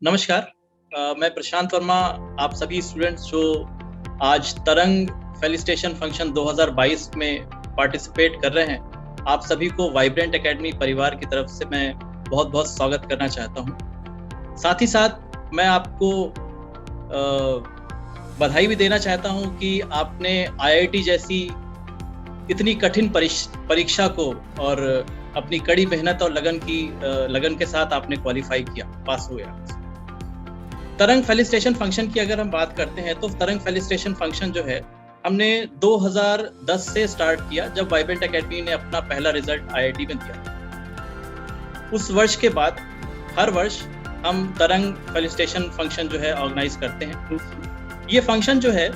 नमस्कार। मैं प्रशांत वर्मा। आप सभी स्टूडेंट्स जो आज तरंग फेलिसिटेशन फंक्शन 2022 में पार्टिसिपेट कर रहे हैं, आप सभी को वाइब्रेंट एकेडमी परिवार की तरफ से मैं बहुत बहुत स्वागत करना चाहता हूं। साथ ही साथ मैं आपको बधाई भी देना चाहता हूं कि आपने आईआईटी जैसी इतनी कठिन परीक्षा को और अपनी कड़ी मेहनत और लगन के साथ आपने क्वालिफाई किया, पास हुए। तरंग फेलिसिटेशन फंक्शन की अगर हम बात करते हैं तो तरंग फेलिसिटेशन फंक्शन जो है हमने 2010 से स्टार्ट किया, जब वाइब्रेंट एकेडमी ने अपना पहला रिजल्ट आईआईटी में दिया। उस वर्ष के बाद हर वर्ष हम तरंग फेलिसिटेशन फंक्शन जो है ऑर्गेनाइज करते हैं। ये फंक्शन जो है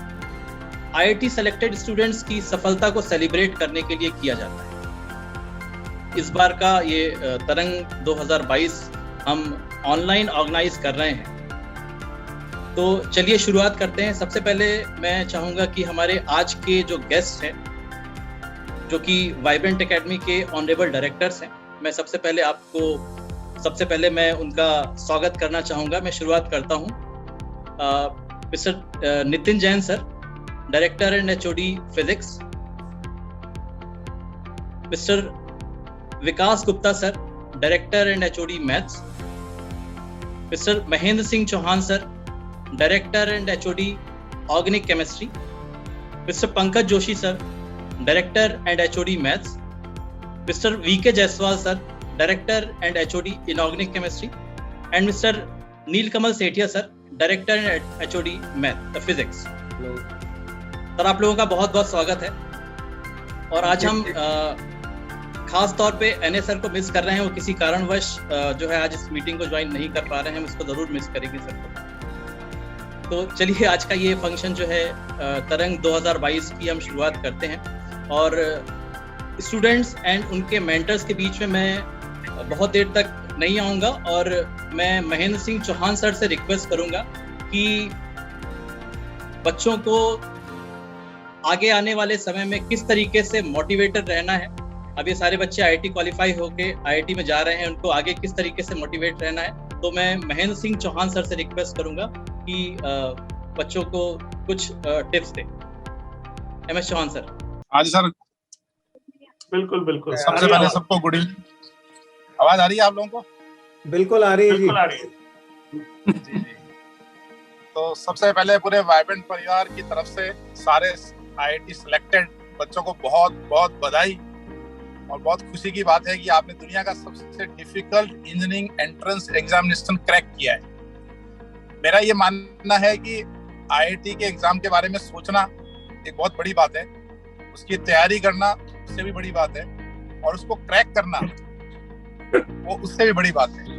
आईआईटी सेलेक्टेड स्टूडेंट्स की सफलता को सेलिब्रेट करने के लिए किया जाता है। इस बार का ये तरंग 2022 हम ऑनलाइन ऑर्गेनाइज कर रहे हैं। तो चलिए शुरुआत करते हैं। सबसे पहले मैं चाहूँगा कि हमारे आज के जो गेस्ट हैं, जो कि वाइब्रेंट एकेडमी के ऑनरेबल डायरेक्टर्स हैं, मैं सबसे पहले मैं उनका स्वागत करना चाहूँगा। मैं शुरुआत करता हूँ mister Nitin Jain sir, director and HOD physics. Mister Vikas Gupta sir, director and HOD maths. Mister Mahendra Singh Chauhan sir, director and HOD organic chemistry. Mister Pankaj Joshi sir, director and HOD maths. Mister VK Jaiswal sir, director and HOD inorganic chemistry. And mister Neelkamal Sethia sir, director and HOD math physics. Sir, आप लोगों का बहुत बहुत स्वागत है। और आज हम खास तौर पे एनए सर को मिस कर रहे हैं, वो किसी कारणवश जो है आज इस मीटिंग को ज्वाइन नहीं कर पा रहे हैं। हम इसको जरूर मिस करेंगे सर को। तो चलिए आज का ये फंक्शन जो है तरंग 2022 की हम शुरुआत करते हैं। और स्टूडेंट्स एंड उनके मेंटर्स के बीच में मैं बहुत देर तक नहीं आऊँगा, और मैं महेंद्र सिंह चौहान सर से रिक्वेस्ट करूँगा कि बच्चों को आगे आने वाले समय में किस तरीके से मोटिवेटेड रहना है। अब ये सारे बच्चे आईआईटी क्वालिफाई होके आईआईटी में जा रहे हैं, उनको आगे किस तरीके से मोटिवेट रहना है। तो मैं महेंद्र सिंह चौहान सर से रिक्वेस्ट करूंगा कि बच्चों को कुछ टिप्स दें। MS Chauhan sir. हाँ जी सर, बिल्कुल। सबसे पहले सबको गुड इवनिंग। आवाज आ रही है आप लोगों को? बिल्कुल आ रही है जी। तो सबसे पहले पूरे वाइब्रेंट परिवार की तरफ से सारे आईआईटी सिलेक्टेड बच्चों को बहुत बहुत बधाई। और बहुत खुशी की बात है कि आपने दुनिया का सबसे difficult engineering entrance examination crack किया है। मेरा ये मानना है कि आईआईटी के एग्जाम के बारे में सोचना एक बहुत बड़ी बात है, उसकी तैयारी करना उससे भी बड़ी बात है, और उसको क्रैक करना वो उससे भी बड़ी बात है।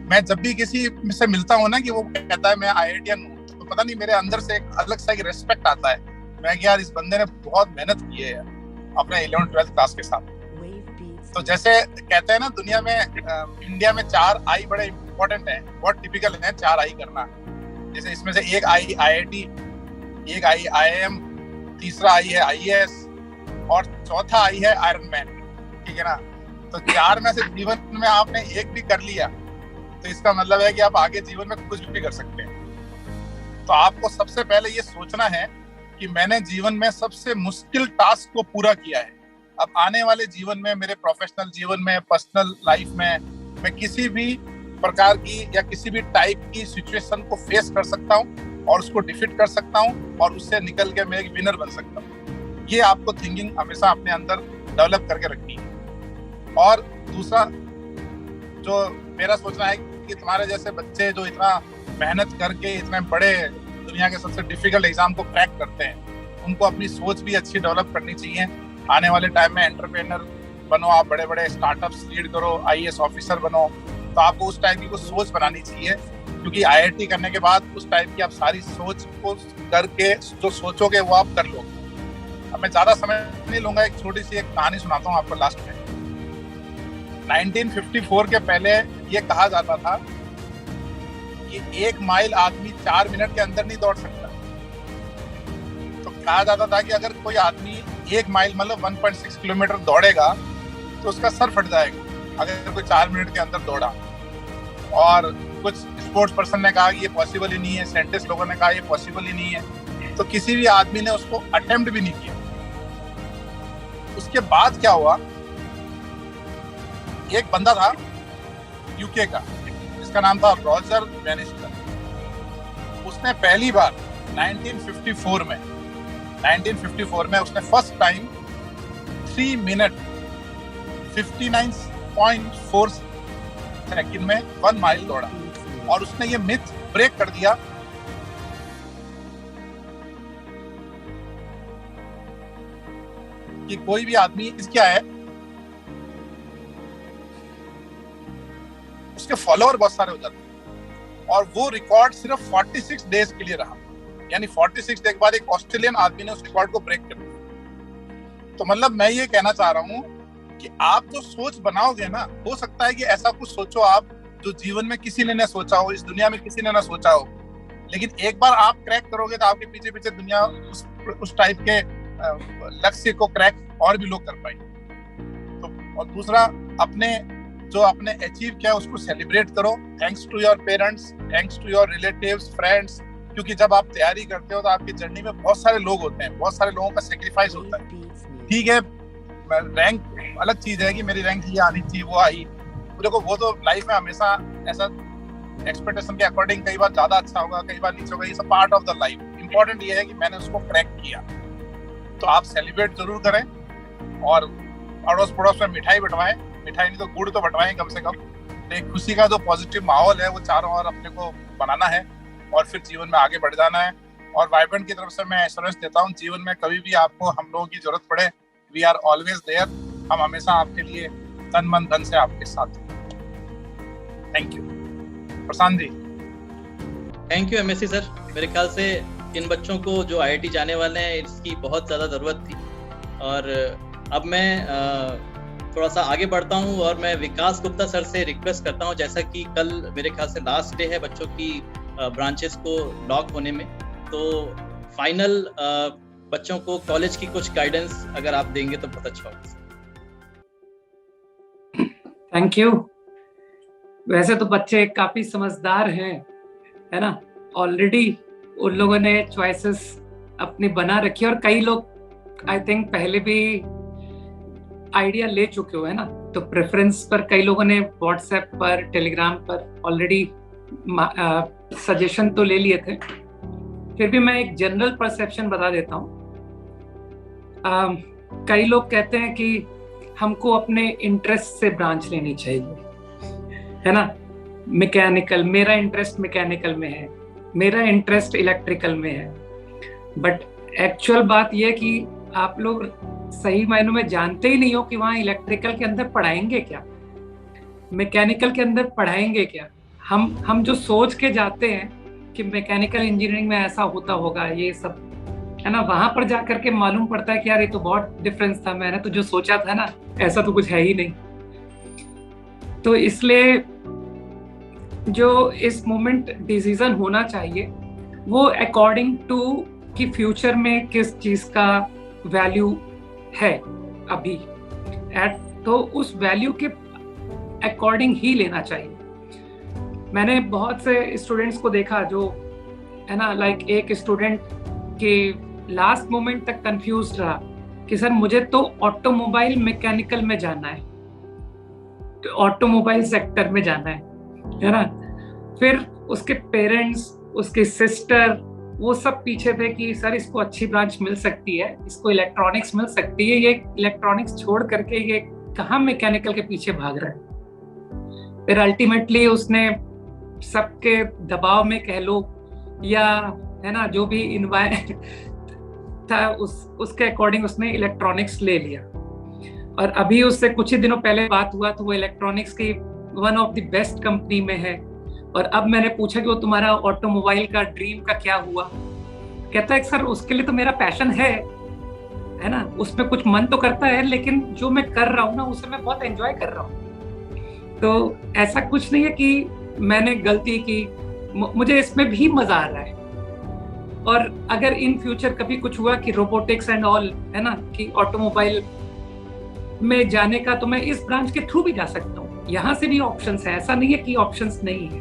मैं जब भी किसी से मिलता हूँ ना कि वो कहता है मैं आईआईटीएन हूँ, तो पता नहीं मेरे अंदर से एक अलग सा एक रिस्पेक्ट आता है। मैं यार इस बंदे ने बहुत मेहनत की है अपने 11th-12th क्लास के साथ। तो जैसे कहते हैं ना, दुनिया में इंडिया में 4 आई बड़े इंपॉर्टेंट हैं, बहुत टिपिकल है 4 आई करना। जैसे इसमें से एक आई आईआईटी, एक आई आईआईएम, तीसरा आई है आईएएस, और चौथा आई है आयरन मैन। ठीक है ना? तो 4 में से जीवन में आपने एक भी कर लिया तो इसका मतलब है कि आप आगे जीवन में कुछ भी कर सकते हैं। तो आपको सबसे पहले ये सोचना है कि मैंने जीवन में सबसे मुश्किल टास्क को पूरा किया है। अब आने वाले जीवन में, मेरे प्रोफेशनल जीवन में, पर्सनल लाइफ में, मैं किसी भी प्रकार की या किसी भी टाइप की सिचुएशन को फेस कर सकता हूँ और उसको डिफीट कर सकता हूँ, और उससे निकल के मैं एक विनर बन सकता हूँ। ये आपको थिंकिंग हमेशा अपने अंदर डेवलप करके रखनी है। और दूसरा जो मेरा सोचना है कि तुम्हारे जैसे बच्चे जो इतना मेहनत करके इतने बड़े दुनिया के सबसे डिफिकल्ट एग्जाम को क्रैक करते हैं, उनको अपनी सोच भी अच्छी डेवलप करनी चाहिए। आने वाले टाइम में एंटरप्रेन्योर बनो, आप बड़े बड़े स्टार्टअप्स लीड करो, आईएएस ऑफिसर बनो। तो आपको उस टाइप की कुछ सोच बनानी चाहिए, क्योंकि आईआईटी करने के बाद उस टाइप की आप सारी सोच को करके जो सोचोगे वो आप कर लोगे। अब मैं ज़्यादा समय नहीं लूँगा, एक छोटी सी एक कहानी सुनाता हूँ आपको लास्ट में। 1954 के पहले ये कहा जाता था कि 1 माइल आदमी 4 मिनट के अंदर नहीं दौड़ सकता। तो कहा जाता था कि अगर कोई आदमी 1 माइल मतलब 1.6 किलोमीटर दौड़ेगा तो उसका सर फट जाएगा अगर कोई 4 मिनट के अंदर दौड़ा। और कुछ स्पोर्ट्स पर्सन ने कहा कि ये पॉसिबल ही नहीं है, साइंटिस्ट लोगों ने कहा ये पॉसिबल ही नहीं है, तो किसी भी आदमी ने उसको अटेम्प्ट भी नहीं किया। उसके बाद क्या हुआ, एक बंदा था यूके का जिसका नाम था रॉजर बैनिस्टर। उसने पहली बार 1954 में उसने फर्स्ट टाइम 3 मिनट 59.4 सेकंड में 1 माइल दौड़ा और उसने ये मिथ ब्रेक कर दिया कि कोई भी आदमी क्या है, उसके फॉलोअर बहुत सारे हो जाते हैं और वो रिकॉर्ड सिर्फ 46 डेज के लिए रहा, यानी 46 डे के बाद एक ऑस्ट्रेलियन आदमी ने उस रिकॉर्ड को ब्रेक कर दिया। तो मतलब मैं ये कहना चाह रहा हूँ कि आप जो सोच बनाओगे ना, हो सकता है कि ऐसा कुछ सोचो आप जो जीवन में किसी ने ना सोचा हो, इस दुनिया में किसी ने ना सोचा हो, लेकिन एक बार आप क्रैक करोगे तो आपके पीछे पीछे दुनिया उस टाइप के लक्ष्य को क्रैक और भी लोग कर पाएंगे। तो और दूसरा, आपने अचीव किया उसको सेलिब्रेट करो। Thanks to your parents, thanks to your relatives, friends, क्योंकि जब आप तैयारी करते हो तो आपकी जर्नी में बहुत सारे लोग होते हैं, बहुत सारे लोगों का सेक्रीफाइस होता है। ठीक है, रैंक अलग चीज है कि मेरी रैंक ये आनी चाहिए, वो आई, देखो वो तो लाइफ में हमेशा ऐसा एक्सपेक्टेशन के अकॉर्डिंग कई बार ज्यादा अच्छा होगा, कई बार नीचे होगा, ये सब part of the life. Important ये है कि मैंने उसको क्रैक किया, तो आप सेलिब्रेट जरूर करें और अड़ोस पड़ोस में मिठाई बंटवाएं, मिठाई नहीं तो गुड़ तो बंटवाएं कम से कम। एक खुशी का जो पॉजिटिव माहौल है वो चारों ओर अपने को बनाना है और फिर जीवन में आगे बढ़ जाना है। और वाइब्रेंट की तरफ से मैं एश्योरेंस देता हूँ, जीवन में कभी भी आपको हम लोगों की जरूरत पड़े, वी आर ऑलवेज देयर, हम हमेशा आपके लिए तन मन धन से आपके साथ। Thank you Prashant ji. Thank you MSC sir. मेरे ख्याल से इन बच्चों को जो आईआईटी जाने वाले हैं इसकी बहुत ज़्यादा ज़रूरत थी। और अब मैं थोड़ा सा आगे बढ़ता हूँ और मैं विकास गुप्ता सर से रिक्वेस्ट करता हूँ, जैसा कि कल मेरे ख्याल से लास्ट डे है बच्चों की ब्रांचेस को लॉक होने में, तो फाइनल बच्चों को कॉलेज की कुछ गाइडेंस अगर आप देंगे तो बहुत अच्छा होगा। Thank you. वैसे तो बच्चे काफी समझदार हैं, है ना, ऑलरेडी उन लोगों ने चॉइसेस अपनी बना रखी है और कई लोग आई थिंक पहले भी आइडिया ले चुके हो, है ना। तो प्रेफरेंस पर कई लोगों ने व्हाट्सएप पर, टेलीग्राम पर ऑलरेडी सजेशन तो ले लिए थे। फिर भी मैं एक जनरल परसेप्शन बता देता हूँ। कई लोग कहते हैं कि हमको अपने इंटरेस्ट से ब्रांच लेनी चाहिए, है ना। मैकेनिकल, मेरा इंटरेस्ट मैकेनिकल में है, मेरा इंटरेस्ट इलेक्ट्रिकल में है, बट एक्चुअल बात यह कि आप लोग सही मायनों में जानते ही नहीं हो कि वहाँ इलेक्ट्रिकल के अंदर पढ़ाएंगे क्या, मैकेनिकल के अंदर पढ़ाएंगे क्या। हम जो सोच के जाते हैं कि मैकेनिकल इंजीनियरिंग में ऐसा होता होगा, ये सब, है ना, वहां पर जाकर के मालूम पड़ता है कि यार ये तो बहुत डिफरेंस था, मैंने तो जो सोचा था ना ऐसा तो कुछ है ही नहीं। तो इसलिए जो इस मोमेंट डिसीजन होना चाहिए वो अकॉर्डिंग टू कि फ्यूचर में किस चीज का वैल्यू है अभी तो उस वैल्यू के अकॉर्डिंग ही लेना चाहिए। मैंने बहुत से स्टूडेंट्स को देखा जो, है ना, लाइक एक स्टूडेंट के लास्ट मोमेंट तक कंफ्यूज रहा कि सर मुझे तो ऑटोमोबाइल मैकेनिकल में जाना है, तो ऑटोमोबाइल सेक्टर में जाना है ना। फिर उसके पेरेंट्स, उसके सिस्टर, वो सब पीछे थे कि सर इसको अच्छी ब्रांच मिल सकती है, इसको इलेक्ट्रॉनिक्स मिल सकती है, ये इलेक्ट्रॉनिक्स छोड़ करके ये कहाँ मैकेनिकल के पीछे भाग रहा है। फिर अल्टीमेटली उसने सबके दबाव में कह लो या, है ना, जो भी इन्वायरमेंट था उसके अकॉर्डिंग उसने इलेक्ट्रॉनिक्स ले लिया। और अभी उससे कुछ ही दिनों पहले बात हुआ तो वो इलेक्ट्रॉनिक्स की one of the best company में है। और अब मैंने पूछा कि वो तुम्हारा ऑटोमोबाइल का ड्रीम का क्या हुआ, कहता है सर उसके लिए तो मेरा पैशन है ना, उसमें कुछ मन तो करता है, लेकिन जो मैं कर रहा हूँ ना उसे मैं बहुत एंजॉय कर रहा हूँ। तो ऐसा कुछ नहीं है कि मैंने गलती की, मुझे इसमें भी मजा आ रहा है। और अगर इन फ्यूचर कभी कुछ हुआ कि रोबोटिक्स एंड ऑल, है ना, कि ऑटोमोबाइल में जाने का, तो मैं इस ब्रांच के थ्रू भी जा सकता हूँ। यहाँ से भी ऑप्शंस है, ऐसा नहीं है कि ऑप्शंस नहीं है।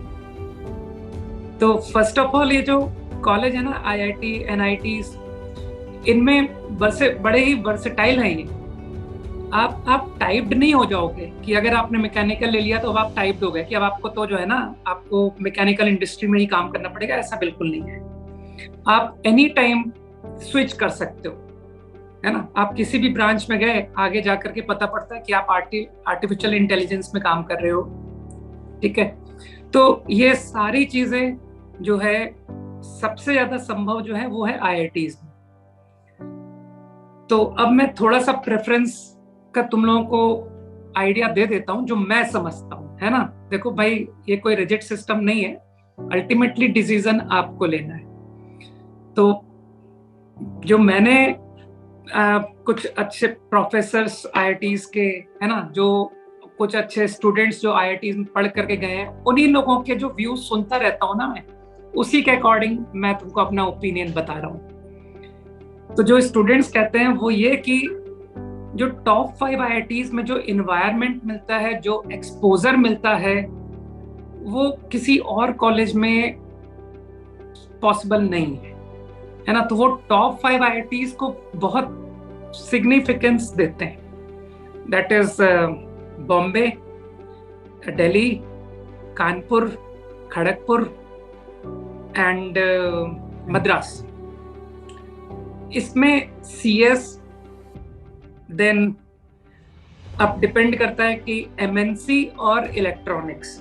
तो फर्स्ट ऑफ ऑल ये जो कॉलेज है ना, IIT, NITs, इनमें बड़े ही वर्सेटाइल हैं ये। आप टाइप्ड नहीं हो जाओगे कि अगर आपने मैकेनिकल ले लिया तो अब आप टाइप्ड हो गए कि अब आपको तो जो है ना आपको मैकेनिकल इंडस्ट्री में ही काम करना पड़ेगा, ऐसा बिल्कुल नहीं है। आप एनी टाइम स्विच कर सकते हो, है ना। आप किसी भी ब्रांच में गए, आगे जाकर के पता पड़ता है कि आप आर्टिफिशियल इंटेलिजेंस में काम कर रहे हो, ठीक है। तो ये सारी चीजें जो है सबसे ज्यादा संभव जो है वो है IITs में। तो अब मैं थोड़ा सा प्रेफरेंस का तुम लोगों को आइडिया दे देता हूं जो मैं समझता हूं, है ना। देखो भाई, ये कोई रिजिड सिस्टम नहीं है, अल्टीमेटली डिसीजन आपको लेना है। तो जो मैंने कुछ अच्छे प्रोफेसर्स IITs के, है ना, जो कुछ अच्छे स्टूडेंट्स जो IITs में पढ़ करके गए हैं, उन्हीं लोगों के जो व्यूज सुनता रहता हूं ना मैं, उसी के अकॉर्डिंग मैं तुमको अपना ओपिनियन बता रहा हूं। तो जो स्टूडेंट्स कहते हैं वो ये कि जो टॉप 5 IITs में जो इन्वायरमेंट मिलता है, जो एक्सपोजर मिलता है, वो किसी और कॉलेज में पॉसिबल नहीं है ना। तो वो टॉप 5 IITs को बहुत सिग्निफिकेंस देते हैं। That is Bombay, Delhi, Kanpur, Kharagpur and Madras. इसमें CS देन अब डिपेंड करता है कि MNC और इलेक्ट्रॉनिक्स,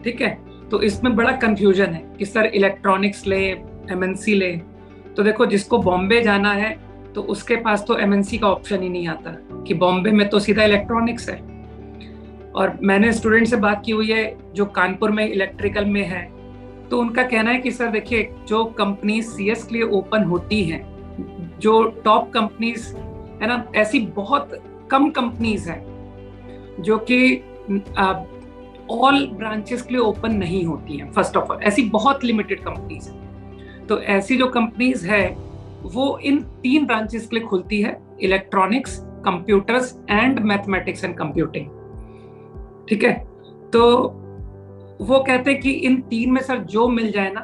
ठीक है। तो इसमें बड़ा कंफ्यूजन है कि सर इलेक्ट्रॉनिक्स ले, MNC ले। तो देखो, जिसको बॉम्बे जाना है तो उसके पास तो MNC का ऑप्शन ही नहीं आता कि बॉम्बे में तो सीधा इलेक्ट्रॉनिक्स है। और मैंने स्टूडेंट से बात की हुई है जो कानपुर में इलेक्ट्रिकल में है, तो उनका कहना है कि सर देखिए, जो कंपनी CS के लिए ओपन होती हैं, जो टॉप कंपनीज है ना, ऐसी बहुत कम कंपनीज हैं जो कि ऑल ब्रांचेस के लिए ओपन नहीं होती हैं। फर्स्ट ऑफ ऑल ऐसी बहुत लिमिटेड कंपनीज हैं। तो ऐसी जो कंपनीज है वो इन 3 ब्रांचेस के लिए खुलती है, electronics, computers and mathematics and computing, ठीक है। तो वो कहते हैं कि इन 3 में सर जो मिल जाए ना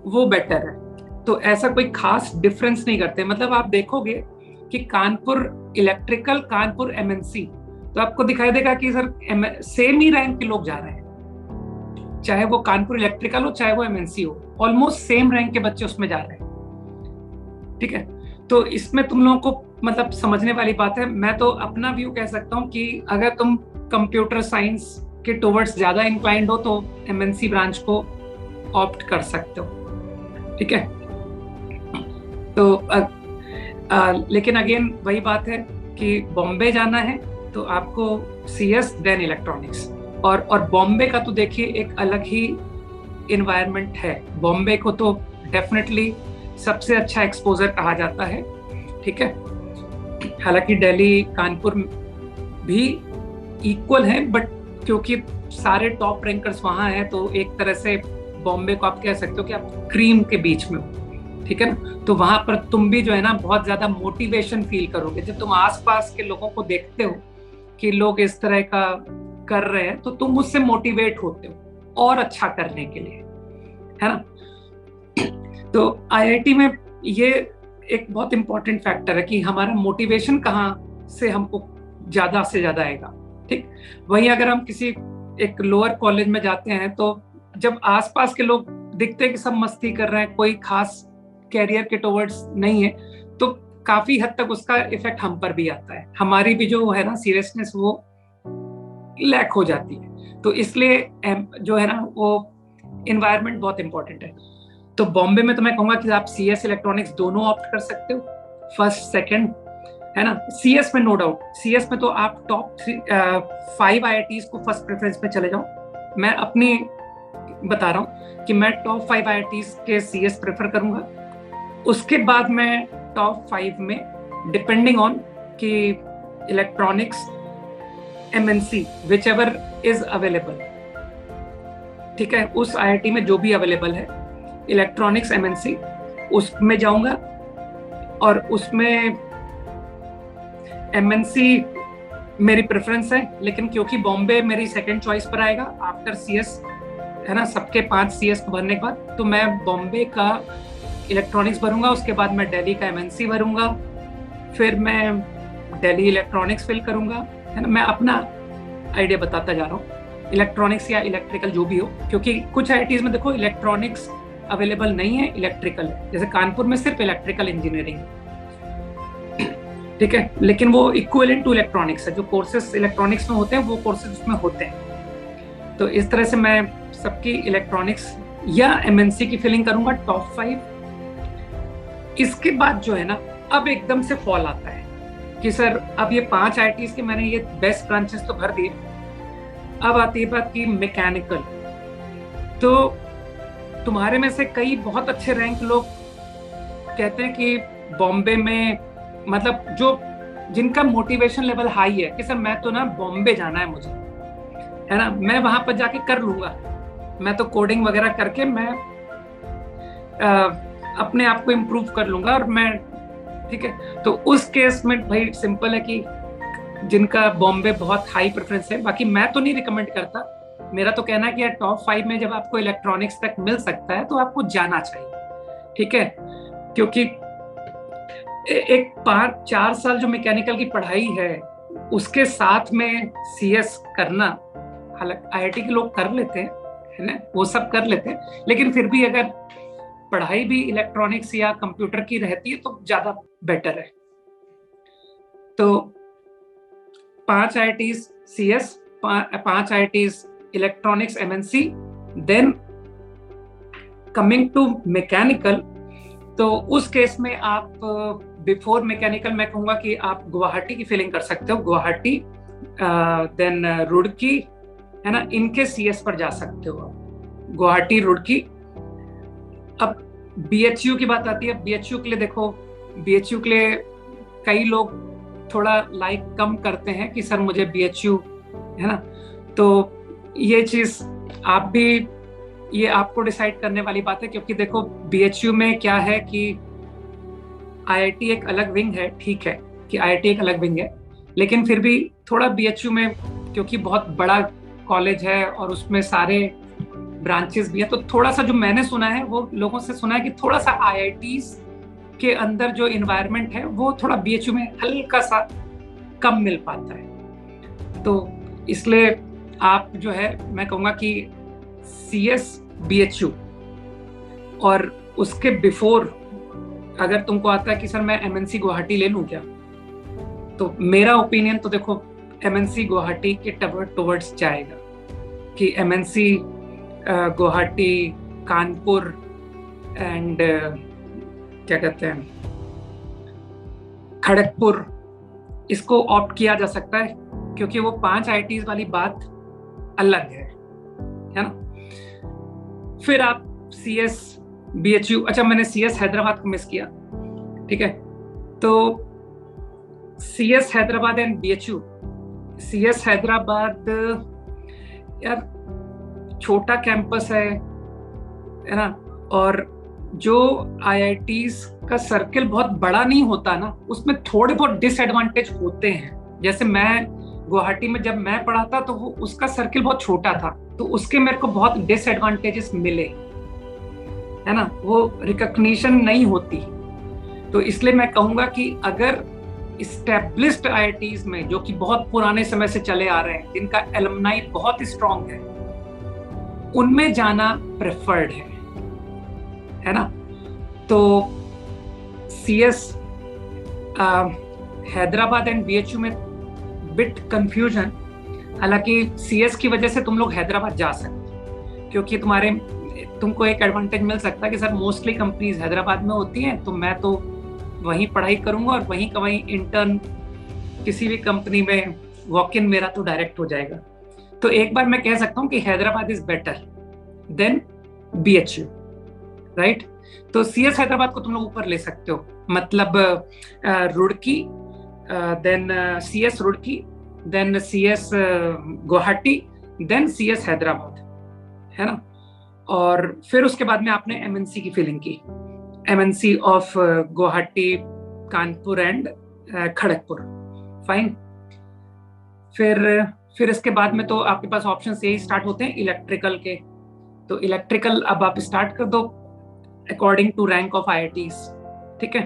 वो बेटर है। तो ऐसा कोई खास डिफरेंस नहीं करते। मतलब आप देखोगे कि कानपुर इलेक्ट्रिकल, कानपुर MNC, तो आपको दिखाई देगा कि सर सेम ही रैंक के लोग जा रहे हैं, चाहे वो कानपुर इलेक्ट्रिकल हो चाहे वो MNC हो, ऑलमोस्ट सेम रैंक के बच्चे उसमें जा रहे हैं, ठीक है। तो इसमें तुम लोगों को मतलब समझने वाली बात है। मैं तो अपना व्यू कह सकता हूँ कि अगर तुम कंप्यूटर साइंस के टुवर्ड्स ज्यादा इंक्लाइंड हो तो MNC ब्रांच को ऑप्ट कर सकते हो, ठीक है। तो लेकिन अगेन वही बात है कि बॉम्बे जाना है तो आपको CS देन इलेक्ट्रॉनिक्स। और बॉम्बे का तो देखिए एक अलग ही इन्वायरमेंट है। बॉम्बे को तो डेफिनेटली सबसे अच्छा एक्सपोजर कहा जाता है, ठीक है। हालांकि दिल्ली, कानपुर भी इक्वल है, बट क्योंकि सारे टॉप रैंकर्स वहां हैं तो एक तरह से बॉम्बे को आप कह सकते हो कि आप क्रीम के बीच में हो, ठीक है ना। तो वहां पर तुम भी जो है ना बहुत ज्यादा मोटिवेशन फील करोगे जब तुम आसपास के लोगों को देखते हो कि लोग इस तरह का कर रहे हैं, तो तुम उससे मोटिवेट होते हो और अच्छा करने के लिए, है ना। तो IIT में ये एक बहुत इंपॉर्टेंट फैक्टर है कि हमारा मोटिवेशन कहाँ से हमको ज्यादा से ज्यादा आएगा, ठीक। वहीं अगर हम किसी एक लोअर कॉलेज में जाते हैं तो जब आसपास के लोग दिखते हैं कि सब मस्ती कर रहे हैं, कोई खास कैरियर के टुवर्ड्स नहीं है, तो काफी हद तक उसका इफेक्ट हम पर भी आता है। हमारी भी जो है ना सीरियसनेस वो लैक हो जाती है। तो इसलिए जो है ना वो एनवायरनमेंट बहुत इंपॉर्टेंट है। तो बॉम्बे में तो मैं कहूंगा कि आप CS इलेक्ट्रॉनिक्स दोनों ऑप्ट कर सकते हो, फर्स्ट सेकंड, है ना। CS में नो डाउट, CS में तो आप टॉप 5 IITs को फर्स्ट प्रेफरेंस में चले जाओ। मैं अपनी बता रहा हूँ कि मैं टॉप 5 IITs के CS प्रेफर करूंगा। उसके बाद मैं टॉप 5 में डिपेंडिंग ऑन कि electronics, MNC which ever is available, ठीक है, उस IIT में जो भी अवेलेबल है, इलेक्ट्रॉनिक्स, MNC, उसमें जाऊंगा। और उसमें MNC मेरी प्रेफरेंस है, लेकिन क्योंकि बॉम्बे मेरी सेकंड चॉइस पर आएगा आफ्टर CS है ना, सबके 5 CS को भरने के बाद तो मैं बॉम्बे का इलेक्ट्रॉनिक्स भरूंगा, उसके बाद मैं दिल्ली का MNC भरूंगा, फिर मैं दिल्ली इलेक्ट्रॉनिक्स फिल करूंगा, है ना। मैं अपना आइडिया बताता जा रहा हूँ, इलेक्ट्रॉनिक्स या इलेक्ट्रिकल जो भी हो, क्योंकि कुछ IITs में देखो इलेक्ट्रॉनिक्स अवेलेबल नहीं है, इलेक्ट्रिकल है। जैसे कानपुर में सिर्फ इलेक्ट्रिकल इंजीनियरिंग, ठीक है, लेकिन वो इक्विवेलेंट टू इलेक्ट्रॉनिक्स है। जो कोर्सेज इलेक्ट्रॉनिक्स में होते हैं वो कोर्सेज उसमें होते हैं। तो इस तरह से मैं सबकी इलेक्ट्रॉनिक्स या MNC की फिलिंग करूंगा, टॉप 5। इसके बाद जो है ना, अब एकदम से फॉल आता है कि सर अब ये 5 IITs के मैंने ये बेस्ट ब्रांचेस तो भर दिए, अब आती है बात की मैकेनिकल। तो तुम्हारे में से कई बहुत अच्छे रैंक लोग कहते हैं कि बॉम्बे में, मतलब जो जिनका मोटिवेशन लेवल हाई है कि सर मैं तो ना बॉम्बे जाना है मुझे, है ना, मैं वहां पर जाके कर लूंगा, मैं तो कोडिंग वगैरह करके मैं अपने आप को इम्प्रूव कर लूंगा और मैं, ठीक है। तो उस केस में भाई सिंपल है कि जिनका बॉम्बे बहुत हाई प्रेफरेंस है, बाकी मैं तो नहीं रिकमेंड करता। मेरा तो कहना है कि यार टॉप 5 में जब आपको इलेक्ट्रॉनिक्स तक मिल सकता है तो आपको जाना चाहिए, ठीक है। क्योंकि एक 5-4 साल जो मैकेनिकल की पढ़ाई है उसके साथ में CS करना, हालांकि IIT के लोग कर लेते हैं, है ना, वो सब कर लेते हैं, लेकिन फिर भी अगर पढ़ाई भी इलेक्ट्रॉनिक्स या कंप्यूटर की रहती है तो ज्यादा बेटर है। तो 5 IITs CS, 5 IITs electronics MNC, then coming to mechanical. तो उस केस में आप बिफोर मैकेनिकल मैं कहूंगा कि आप गुवाहाटी की फिलिंग कर सकते हो, गुवाहाटी, देन रुड़की, है ना, इनके CS पर जा सकते हो, गुवाहाटी, रुड़की। अब BHU की बात आती है। BHU के लिए देखो, BHU के लिए कई लोग थोड़ा लाइक कम करते हैं कि सर मुझे BHU, है ना, तो ये चीज आप भी, ये आपको डिसाइड करने वाली बात है। क्योंकि देखो BHU में क्या है कि IIT एक अलग विंग है, ठीक है कि IIT एक अलग विंग है, लेकिन फिर भी थोड़ा BHU में, क्योंकि बहुत बड़ा कॉलेज है और उसमें सारे ब्रांचेस भी है, तो थोड़ा सा जो मैंने सुना है, वो लोगों से सुना है कि थोड़ा सा IITs के अंदर जो इन्वायरमेंट है वो थोड़ा BHU में हल्का सा कम मिल पाता है। तो इसलिए आप जो है, मैं कहूँगा कि CS BHU, और उसके बिफोर अगर तुमको आता है कि सर मैं MNC गुवाहाटी ले लूँ क्या, तो मेरा ओपिनियन तो देखो MNC गुवाहाटी के टुवर्ड्स जाएगा कि MNC गुवाहाटी, कानपुर एंड क्या कहते हैं, खड़गपुर, इसको ऑप्ट किया जा सकता है, क्योंकि वो 5 IITs वाली बात अलग है ना। फिर आप CS BHU, अच्छा मैंने CS हैदराबाद को मिस किया, ठीक है। तो CS Hyderabad and BHU, CS Hyderabad यार छोटा कैंपस है ना, और जो IITs का सर्कल बहुत बड़ा नहीं होता ना, उसमें थोड़े बहुत डिसएडवांटेज होते हैं। जैसे मैं गुवाहाटी में जब मैं पढ़ा था तो वो उसका सर्कल बहुत छोटा था, तो उसके मेरे को बहुत डिसएडवांटेजेस मिले, है ना, वो रिकॉग्निशन नहीं होती। तो इसलिए मैं कहूंगा कि अगर इस्टेब्लिश्ड IITs में, जो कि बहुत पुराने समय से चले आ रहे हैं, जिनका एलुमनाई बहुत स्ट्रांग है, उनमें जाना प्रेफर्ड है ना। तो CS हैदराबाद एंड BHU में बिट कंफ्यूजन, हालांकि CS की वजह से तुम लोग हैदराबाद जा सकते, क्योंकि तुमको एक एडवांटेज मिल सकता है कि सर मोस्टली कंपनीज हैदराबाद में होती हैं, तो मैं तो वहीं पढ़ाई करूंगा और वहीं का वहीं इंटर्न किसी भी कंपनी में वॉक इन मेरा तो डायरेक्ट हो जाएगा। तो एक बार मैं कह सकता हूँ कि Hyderabad is better than BHU, right. तो CS हैदराबाद को तुम लोग ऊपर ले सकते हो, मतलब Roorkee, then CS Roorkee, then CS Guwahati, then CS Hyderabad, है ना। और फिर उसके बाद में आपने MNC की फिलिंग की, MNC of Guwahati, Kanpur and Kharagpur, fine. फिर इसके बाद में तो आपके पास ऑप्शन यही स्टार्ट होते हैं इलेक्ट्रिकल के, तो इलेक्ट्रिकल अब आप स्टार्ट कर दो according to rank of IITs, ठीक है।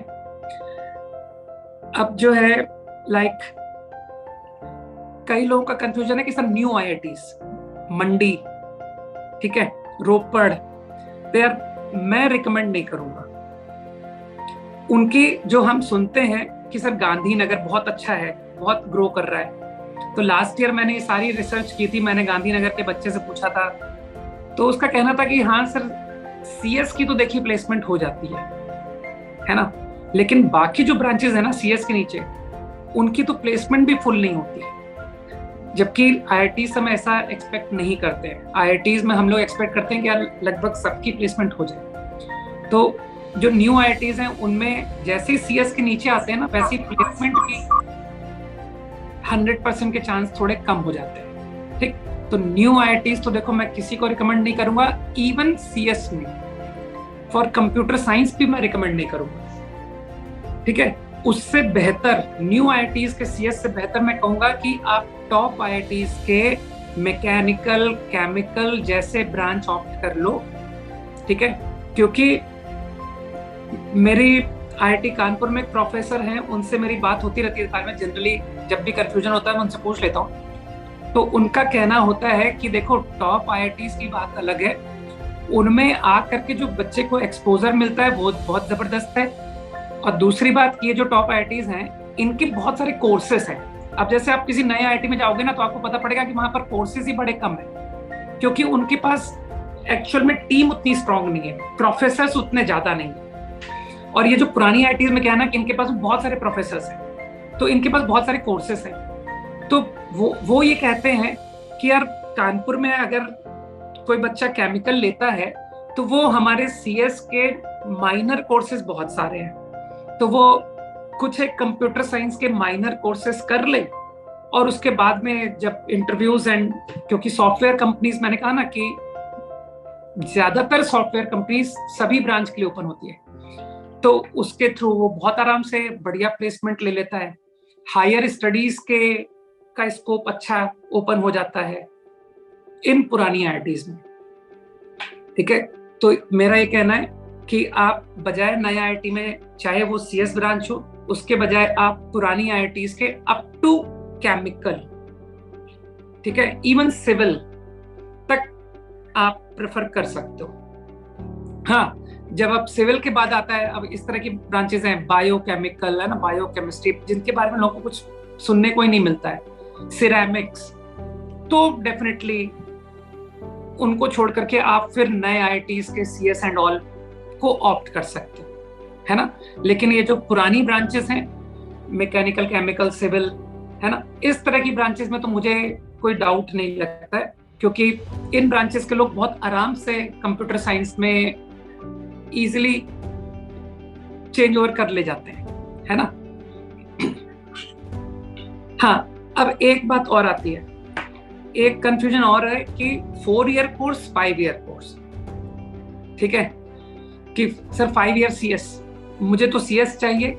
अब जो है लाइक कई लोगों का कंफ्यूजन है कि सर न्यू IITs मंडी, ठीक है, रोपड़, मैं रिकमेंड नहीं करूंगा उनकी। जो हम सुनते हैं कि सर गांधीनगर बहुत अच्छा है, बहुत ग्रो कर रहा है, तो लास्ट ईयर मैंने सारी रिसर्च की थी, मैंने गांधीनगर के बच्चे से पूछा था, तो उसका कहना था कि हाँ सर CS की तो देखिए प्लेसमेंट हो जाती है ना, लेकिन बाकी जो ब्रांचेस है ना CS के नीचे, उनकी तो प्लेसमेंट भी फुल नहीं होती, जबकि IITs हम ऐसा एक्सपेक्ट नहीं करते हैं। IITs में हम लोग एक्सपेक्ट करते हैं कि यार लगभग सबकी प्लेसमेंट हो जाए। तो जो न्यू IITs हैं उनमें जैसे ही CS के नीचे आते हैं ना, वैसे ही प्लेसमेंट की 100% के चांस थोड़े कम हो जाते हैं, ठीक। तो न्यू IITs तो देखो मैं किसी को रिकमेंड नहीं करूंगा, इवन CS में फॉर कंप्यूटर साइंस भी मैं रिकमेंड नहीं करूंगा, ठीक है। उससे बेहतर न्यू IITs के CS से बेहतर मैं कहूंगा कि आप टॉप IITs के मैकेनिकल, केमिकल जैसे ब्रांच ऑप्ट कर लो, ठीक है। क्योंकि मेरी IIT कानपुर में एक प्रोफेसर हैं, उनसे मेरी बात होती रहती है, मैं जनरली जब भी कंफ्यूजन होता है मैं उनसे पूछ लेता हूँ। तो उनका कहना होता है कि देखो टॉप IITs की बात अलग है, उनमें आकर के जो बच्चे को एक्सपोजर मिलता है वो बहुत जबरदस्त है, और दूसरी बात ये जो टॉप IITs हैं इनके बहुत सारे कोर्सेस हैं। अब जैसे आप किसी नए IIT में जाओगे ना, तो आपको पता पड़ेगा कि वहां पर कोर्सेज ही बड़े कम है, क्योंकि उनके पास एक्चुअल में टीम उतनी स्ट्रांग नहीं है, प्रोफेसर्स उतने ज्यादा नहीं है। और ये जो पुरानी IITs में क्या है ना कि इनके पास बहुत सारे प्रोफेसर्स हैं, तो इनके पास बहुत सारे कोर्सेस हैं। तो वो ये कहते हैं कि यार कानपुर में अगर कोई बच्चा केमिकल लेता है तो वो हमारे CS के माइनर कोर्सेज बहुत सारे हैं, तो वो कुछ एक कंप्यूटर साइंस के माइनर कोर्सेज कर ले, और उसके बाद में जब इंटरव्यूज एंड, क्योंकि सॉफ्टवेयर कंपनीज, मैंने कहा ना कि ज्यादातर सॉफ्टवेयर कंपनीज सभी ब्रांच के लिए ओपन होती है, तो उसके थ्रू वो बहुत आराम से बढ़िया प्लेसमेंट ले लेता है। हायर स्टडीज का स्कोप अच्छा ओपन हो जाता है इन पुरानी IITs में, ठीक है। तो मेरा ये कहना है कि आप बजाय नए IIT में, चाहे वो CS ब्रांच हो, उसके बजाय आप पुरानी IITs के अप टू केमिकल, ठीक है, इवन सिविल तक आप प्रेफर कर सकते हो। हाँ, जब आप सिविल के बाद आता है, अब इस तरह की ब्रांचेस हैं, बायोकेमिकल है ना, बायोकेमिस्ट्री, जिनके बारे में लोगों को कुछ सुनने को ही नहीं मिलता है, सिरेमिक्स, तो डेफिनेटली उनको छोड़ करके आप फिर नए IITs के CS एंड ऑल को ऑप्ट कर सकते हो, है ना। लेकिन ये जो पुरानी ब्रांचेस हैं, मैकेनिकल, केमिकल, सिविल, है ना, इस तरह की ब्रांचेस में तो मुझे कोई डाउट नहीं लगता है, क्योंकि इन ब्रांचेस के लोग बहुत आराम से कंप्यूटर साइंस में इजीली चेंज ओवर कर ले जाते हैं, है ना। हाँ, अब एक बात और आती है, एक कंफ्यूजन और है कि 4 ईयर कोर्स, 5 ईयर कोर्स, ठीक है, कि सर 5 ईयर CS, मुझे तो CS चाहिए,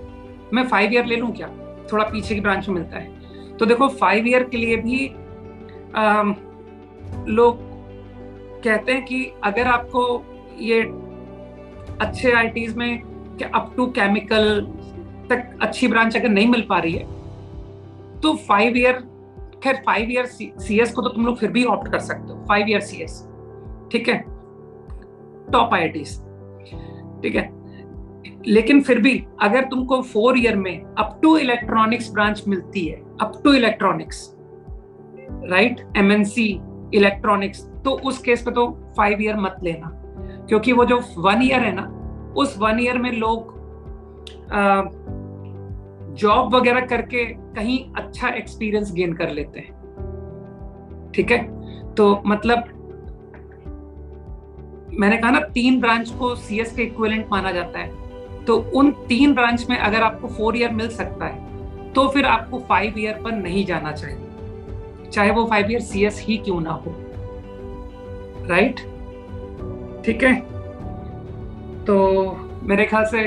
मैं 5 ईयर ले लूं क्या, थोड़ा पीछे की ब्रांच में मिलता है। तो देखो 5 ईयर के लिए भी लोग कहते हैं कि अगर आपको ये अच्छे IITs में अप टू केमिकल तक अच्छी ब्रांच अगर नहीं मिल पा रही है, तो 5 ईयर, खैर 5 ईयर CS को तो तुम लोग फिर भी ऑप्ट कर सकते हो, 5 ईयर CS, ठीक है, टॉप IITs, ठीक है। लेकिन फिर भी अगर तुमको 4 ईयर में अप टू इलेक्ट्रॉनिक्स ब्रांच मिलती है, up to electronics, right, MNC electronics, तो उस केस पे तो 5 ईयर मत लेना, क्योंकि वो जो 1 ईयर है ना, उस 1 ईयर में लोग जॉब वगैरह करके कहीं अच्छा एक्सपीरियंस गेन कर लेते हैं, ठीक है। तो मतलब मैंने कहा ना 3 ब्रांच को CS के इक्विवेलेंट माना जाता है, तो उन 3 ब्रांच में अगर आपको 4 ईयर मिल सकता है तो फिर आपको 5 ईयर पर नहीं जाना चाहिए, चाहे वो 5 ईयर CS ही क्यों ना हो, राइट, ठीक है। तो मेरे ख्याल से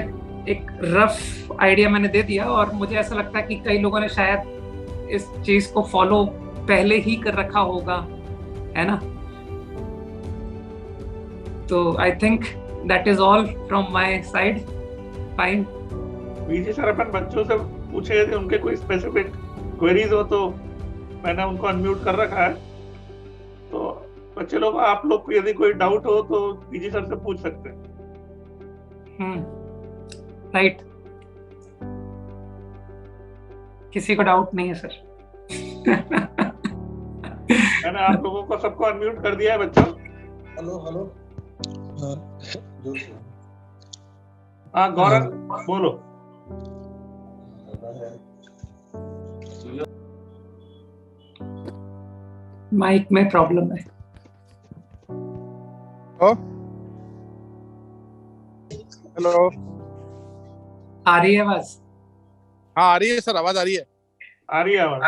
एक रफ आइडिया मैंने दे दिया, और मुझे ऐसा लगता है कि कई लोगों ने शायद इस चीज को फॉलो पहले ही कर रखा होगा, है ना। तो I think that is all from my side. Fine. VG sir, अपन बच्चों से पूछे थे उनके कोई स्पेसिफिक क्वेरीज हो तो मैंने उनको अनम्यूट कर रखा है. तो बच्चे लोग, आप लोग को यदि कोई डाउट हो तो वीजी सर से पूछ सकते हैं. राइट. किसी को डाउट नहीं है सर? मैंने आप लोगों को सबको अनम्यूट कर दिया है बच्चों. हेलो. हाँ गौरव बोलो. माइक में प्रॉब्लम है. हेलो. आ रही है आवाज? हाँ आ रही है सर, आवाज आ रही है. आ रही है आवाज.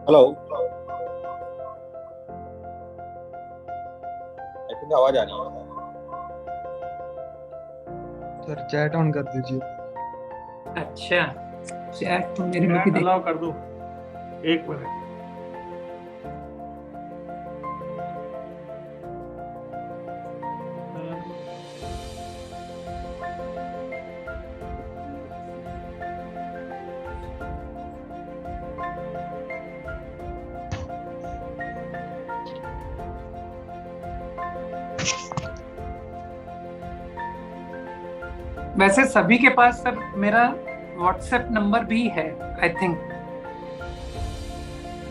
हेलो. आई थिंक आवाज आ रही है. सर चैट ऑन कर दीजिए. अच्छा, चैट तो मेरे में भी अलाउ कर दूं. एक मिनट. वैसे सभी के पास सर मेरा व्हाट्सएप नंबर भी है आई थिंक.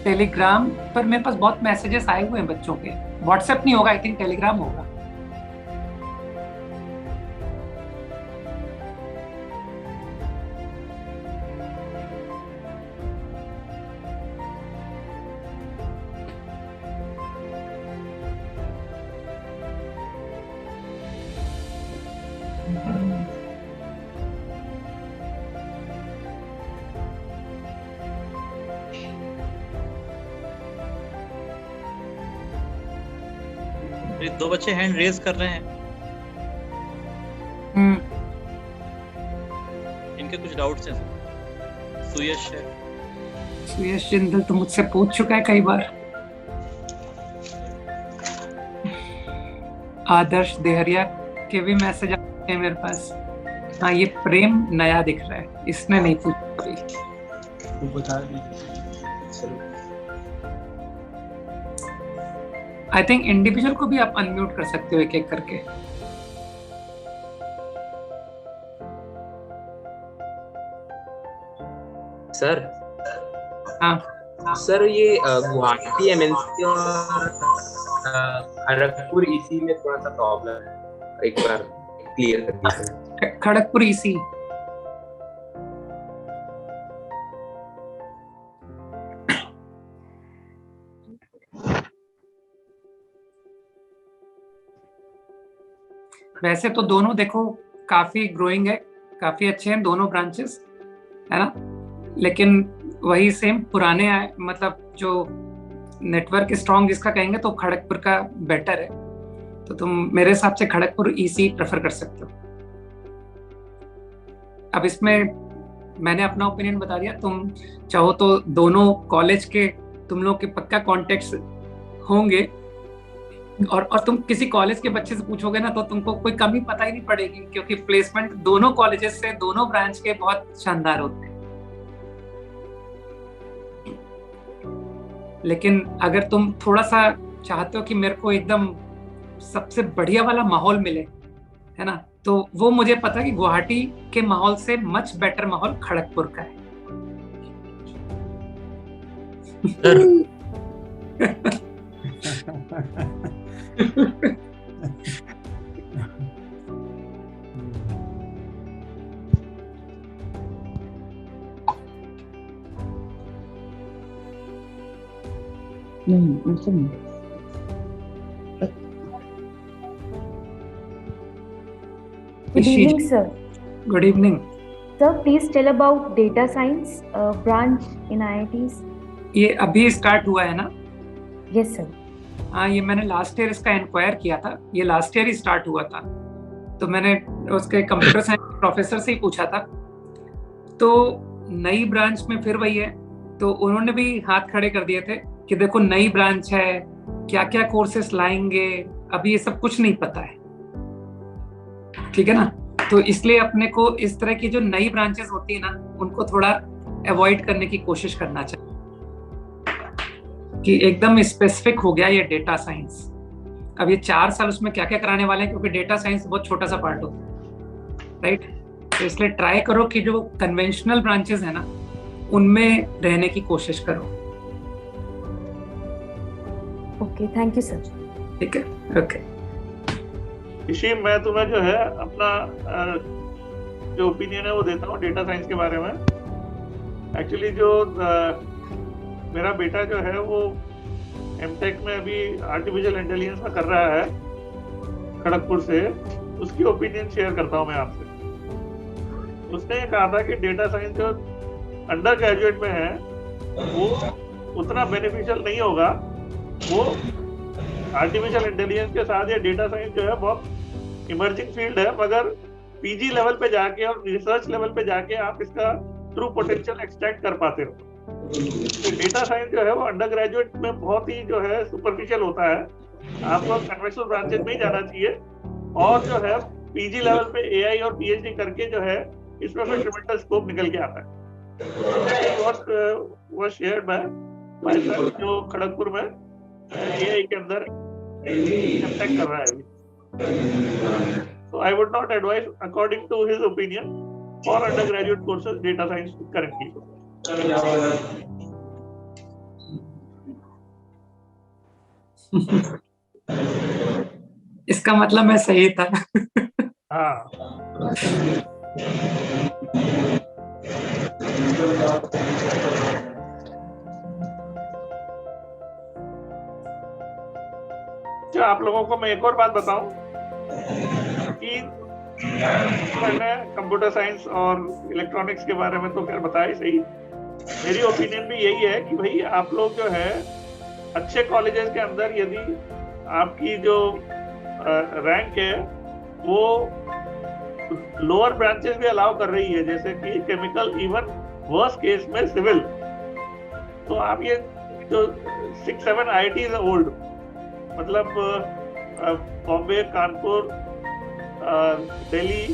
टेलीग्राम पर मेरे पास बहुत मैसेजेस आए हुए हैं बच्चों के. व्हाट्सएप नहीं होगा, आई थिंक टेलीग्राम होगा. ये दो बच्चे हैंड रेज कर रहे हैं. इनके कुछ डाउट्स हैं सर. सुयश है. सुयश जिंदल तो मुझसे पूछ चुका है कई बार. आदर्श देहरिया के भी मैसेज आते हैं मेरे पास. हाँ, ये प्रेम नया दिख रहा है, इसने नहीं पूछा. आई थिंक इंडिविजुअल को भी आप अनम्यूट कर सकते हो एक एक करके. सर. हाँ सर, ये गुवाहाटी एमएनसी और खड़गपुर इसी में थोड़ा सा प्रॉब्लम है, एक बार क्लियर कर दीजिए. खड़गपुर इसी. वैसे तो दोनों देखो काफी ग्रोइंग है, काफी अच्छे हैं दोनों ब्रांचेस, है ना. लेकिन वही सेम पुराने मतलब जो नेटवर्क स्ट्रॉन्ग जिसका कहेंगे तो खड़गपुर का बेटर है. तो तुम मेरे हिसाब से खड़गपुर ईसी प्रेफर कर सकते हो. अब इसमें मैंने अपना ओपिनियन बता दिया. तुम चाहो तो दोनों कॉलेज के तुम लोग के पक्का कॉन्टेक्ट्स होंगे, और तुम किसी कॉलेज के बच्चे से पूछोगे ना तो तुमको कोई कमी पता ही नहीं पड़ेगी, क्योंकि प्लेसमेंट दोनों कॉलेजेस से, दोनों ब्रांच के बहुत शानदार होते हैं. लेकिन अगर तुम थोड़ा सा चाहते हो कि मेरे को एकदम सबसे बढ़िया वाला माहौल मिले, है ना, तो वो मुझे पता है कि गुवाहाटी के माहौल से मच बेटर माहौल खड़गपुर का है. Good evening, sir. Good evening. Sir, please tell about data science branch in IITs. ये अभी स्टार्ट हुआ है ना? Yes, sir. हाँ, ये मैंने लास्ट ईयर इसका इंक्वायर किया था. ये लास्ट ईयर ही स्टार्ट हुआ था, तो मैंने उसके कंप्यूटर साइंस प्रोफेसर से ही पूछा था. तो नई ब्रांच में फिर वही है, तो उन्होंने भी हाथ खड़े कर दिए थे कि देखो नई ब्रांच है, क्या क्या कोर्सेस लाएंगे, अभी ये सब कुछ नहीं पता है, ठीक है ना। तो इसलिए अपने को इस तरह की जो नई ब्रांचेस होती है ना, उनको थोड़ा अवॉइड करने की कोशिश करना चाहिए कि एकदम स्पेसिफिक हो गया ये डेटा साइंस। अब ये 4 साल उसमें क्या क्या कराने वाले हैं, क्योंकि डेटा साइंस बहुत छोटा सा पार्ट होता है, राइट। तो इसलिए ट्राई करो कि जो कन्वेंशनल ब्रांचेस है ना, उनमें रहने की कोशिश करो। Okay, thank you sir. ठीक है, ओके। ऋषि, मैं तुम्हें जो है अपना जो ओपिनियन है वो देता हूँ डेटा साइंस के बारे में। एक्चुअली जो मेरा बेटा जो है वो एमटेक में अभी आर्टिफिशियल इंटेलिजेंस में कर रहा है खड़गपुर से, उसकी ओपिनियन शेयर करता हूँ मैं आपसे। उसने ये कहा था कि डेटा साइंस जो अंडर ग्रेजुएट में है वो उतना बेनिफिशियल नहीं होगा। वो आर्टिफिशियल इंटेलिजेंस के साथ ये डेटा साइंस जो है बहुत इमर्जिंग फील्ड है, मगर पीजी लेवल पे जाके और रिसर्च लेवल पे जाके आप इसका ट्रू पोटेंशियल एक्सट्रैक्ट कर पाते हो। तो डेटा साइंस जो है वो अंडर ग्रेजुएट में बहुत ही जो है सुपरफिशियल होता है। आपको कन्वेंशनल ब्रांचेस में ही जाना चाहिए, और जो है पीजी लेवल पे एआई और पीएचडी करके जो है इसमें फिर ट्रिमेंडस स्कोप निकल के आता है। वो शेयर्ड बाय माय सन जो खड़गपुर में एआई के अंदर एमटेक कर रहा है अभी। So I would not advise, according to his opinion, for undergraduate courses data science currently. इसका मतलब मैं सही था। हाँ, जो आप लोगों को मैं एक और बात बताऊं कि मैंने कंप्यूटर साइंस और इलेक्ट्रॉनिक्स के बारे में तो खैर बताया ही सही। मेरी ओपिनियन भी यही है कि भाई आप लोग जो है अच्छे कॉलेजेस के अंदर यदि आपकी जो रैंक है वो लोअर ब्रांचेस भी अलाउ कर रही है, जैसे कि केमिकल, इवन वर्स्ट केस में सिविल, तो आप ये जो 6-7 IITs ओल्ड, मतलब बॉम्बे, कानपुर, दिल्ली,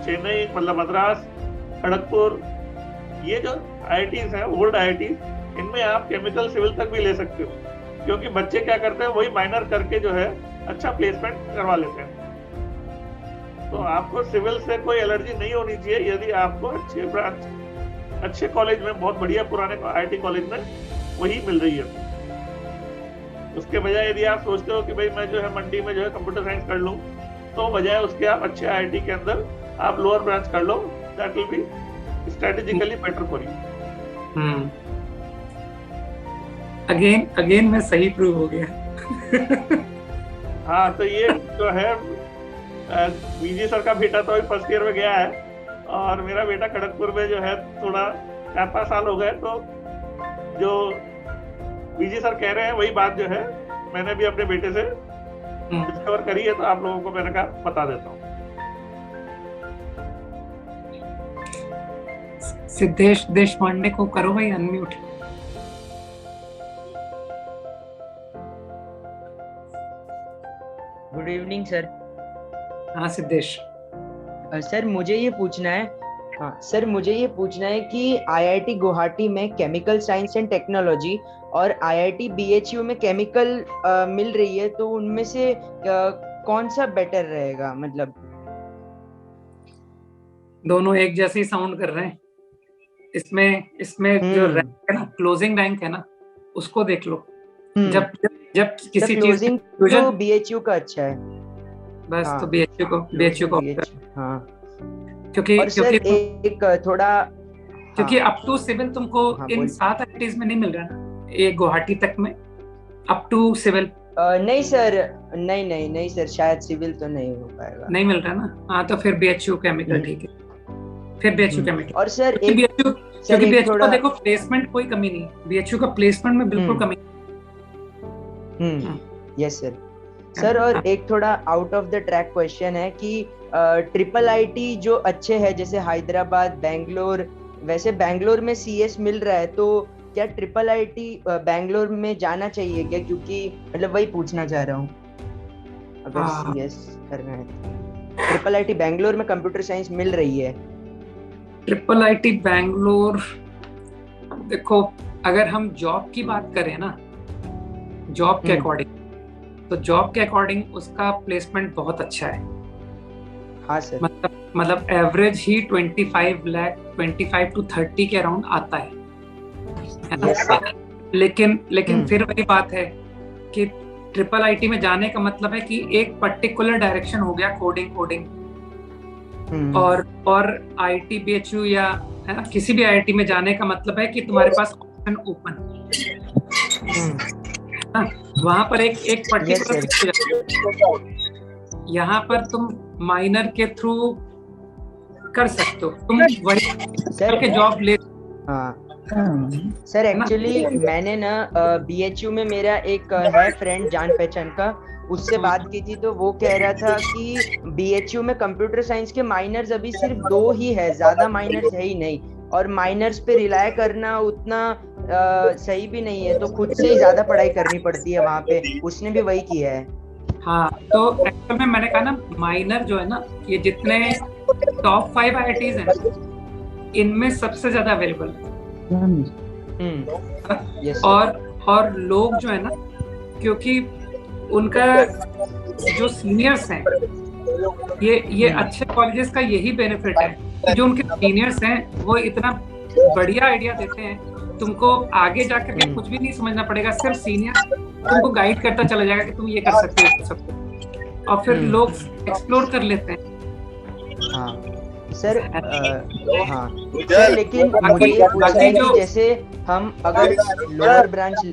चेन्नई, मतलब मद्रास, खड़गपुर, ये जो IITs हैं ओल्ड IITs, इनमें आप केमिकल सिविल तक भी ले सकते हो, क्योंकि बच्चे क्या करते हैं वही माइनर करके जो है अच्छा प्लेसमेंट करवा लेते हैं। तो आपको सिविल से कोई एलर्जी नहीं होनी चाहिए यदि आपको अच्छे ब्रांच, अच्छे कॉलेज में, बहुत बढ़िया पुराने IIT कॉलेज में वही मिल रही है। उसके बजाय यदि आप सोचते हो कि भाई मैं जो है मंडी में जो है कंप्यूटर साइंस कर लूं, तो बजाय उसके आप अच्छे IIT के अंदर आप लोअर ब्रांच कर लो, that will be strategically better for you. Again मैं सही प्रूव हो गया। हाँ, तो ये जो है बीजी सर का बेटा तो अभी फर्स्ट ईयर में गया है, और मेरा बेटा खड़गपुर में जो है थोड़ा 4-5 साल हो गए, तो जो बीजी सर कह रहे हैं वही बात जो है मैंने भी अपने बेटे से डिस्कवर करी है, तो आप लोगों को मैंने कहा बता देता हूँ। सिद्धेश देशपांडे को करो भाई अनम्यूट। Good evening sir. हाँ सिद्धेश। सर मुझे ये पूछना है, हाँ सर मुझे ये पूछना है कि IIT गुवाहाटी में केमिकल साइंस एंड टेक्नोलॉजी और IIT BHU में केमिकल मिल रही है, तो उनमें से कौन सा बेटर रहेगा? मतलब दोनों एक जैसे ही साउंड कर रहे हैं। इसमें जो रैंक है ना, क्लोजिंग रैंक है ना, उसको देख लो। जब किसी चीज तो BHU का अच्छा है बस, तो BHU को हाँ, क्योंकि एक थोड़ा, क्योंकि अप टू सिविल तुमको इन 7 IITs में नहीं मिल रहा ना, एक गुवाहाटी तक में अप टू सिविल। नहीं सर, नहीं सर, शायद सिविल तो नहीं हो पाएगा, नहीं मिल रहा ना। हाँ, तो फिर BHU केमिकल ठीक है, फिर BHU केमिकल। और सर क्योंकि BHU का देखो प्लेसमेंट कोई कमी नहीं है, BHU का प्लेसमेंट में बिल्कुल कमी। Yes sir. और एक थोड़ा out of the track question है कि ट्रिपल IIT जो अच्छे है जैसे हैदराबाद, बेंगलोर, वैसे बेंगलोर में CS मिल रहा है, तो क्या ट्रिपल आईटी बैंगलोर में जाना चाहिए क्या, क्योंकि मतलब वही पूछना चाह रहा हूँ अगर सीएस करना है तो। ट्रिपल आईटी बैंगलोर में कंप्यूटर साइंस मिल रही है? ट्रिपल आईटी बैंगलोर, देखो अगर हम जॉब की बात करें ना, जॉब के अकॉर्डिंग, तो जॉब के अकॉर्डिंग उसका प्लेसमेंट बहुत अच्छा है। हाँ सर। मतलब एवरेज ही 25 to 30 के अराउंड आता है ना? लेकिन फिर वही बात है कि ट्रिपल आईटी में जाने का मतलब है कि एक पर्टिकुलर डायरेक्शन हो गया, कोडिंग और आईटी बीएचयू या है ना किसी भी आईआईटी में जाने का मतलब है कि तुम्हारे पास ऑप्शन ओपन वहां पर एक पर्टिकुलर यहाँ पर तुम माइनर के थ्रू कर सकते हो, तुम वही करके जॉब ले। सर एक्चुअली मैंने ना बीएचयू में मेरा एक है फ्रेंड जान पहचान का, उससे बात की थी तो वो कह रहा था कि बीएचयू में कंप्यूटर साइंस के माइनर्स अभी सिर्फ 2 ही है, ज्यादा माइनर्स है ही नहीं, और माइनर्स पे रिलाय करना उतना सही भी नहीं है, तो खुद से ही ज्यादा पढ़ाई करनी पड़ती है वहाँ पे। उसने भी वही किया है। हाँ, तो एक्चुअल में मैंने कहा ना, माइनर जो है ना, ये जितने टॉप 5 आईआईटीज हैं इनमें सबसे ज्यादा अवेलेबल है। और लोग जो है ना, क्योंकि उनका जो सीनियर्स हैं, ये अच्छे कॉलेजेस का यही बेनिफिट है, जो उनके सीनियर्स हैं वो इतना बढ़िया आइडिया देते हैं, तुमको आगे जाकर के कुछ भी नहीं समझना पड़ेगा, सिर्फ सीनियर तुमको गाइड करता चला जाएगा कि तुम ये कर सकते हो सब, और फिर लोग एक्सप्लोर कर लेते हैं। सर हाँ सर, लेकिन मुझे ये पूछना है कि जैसे हम अगर लोअर ब्रांच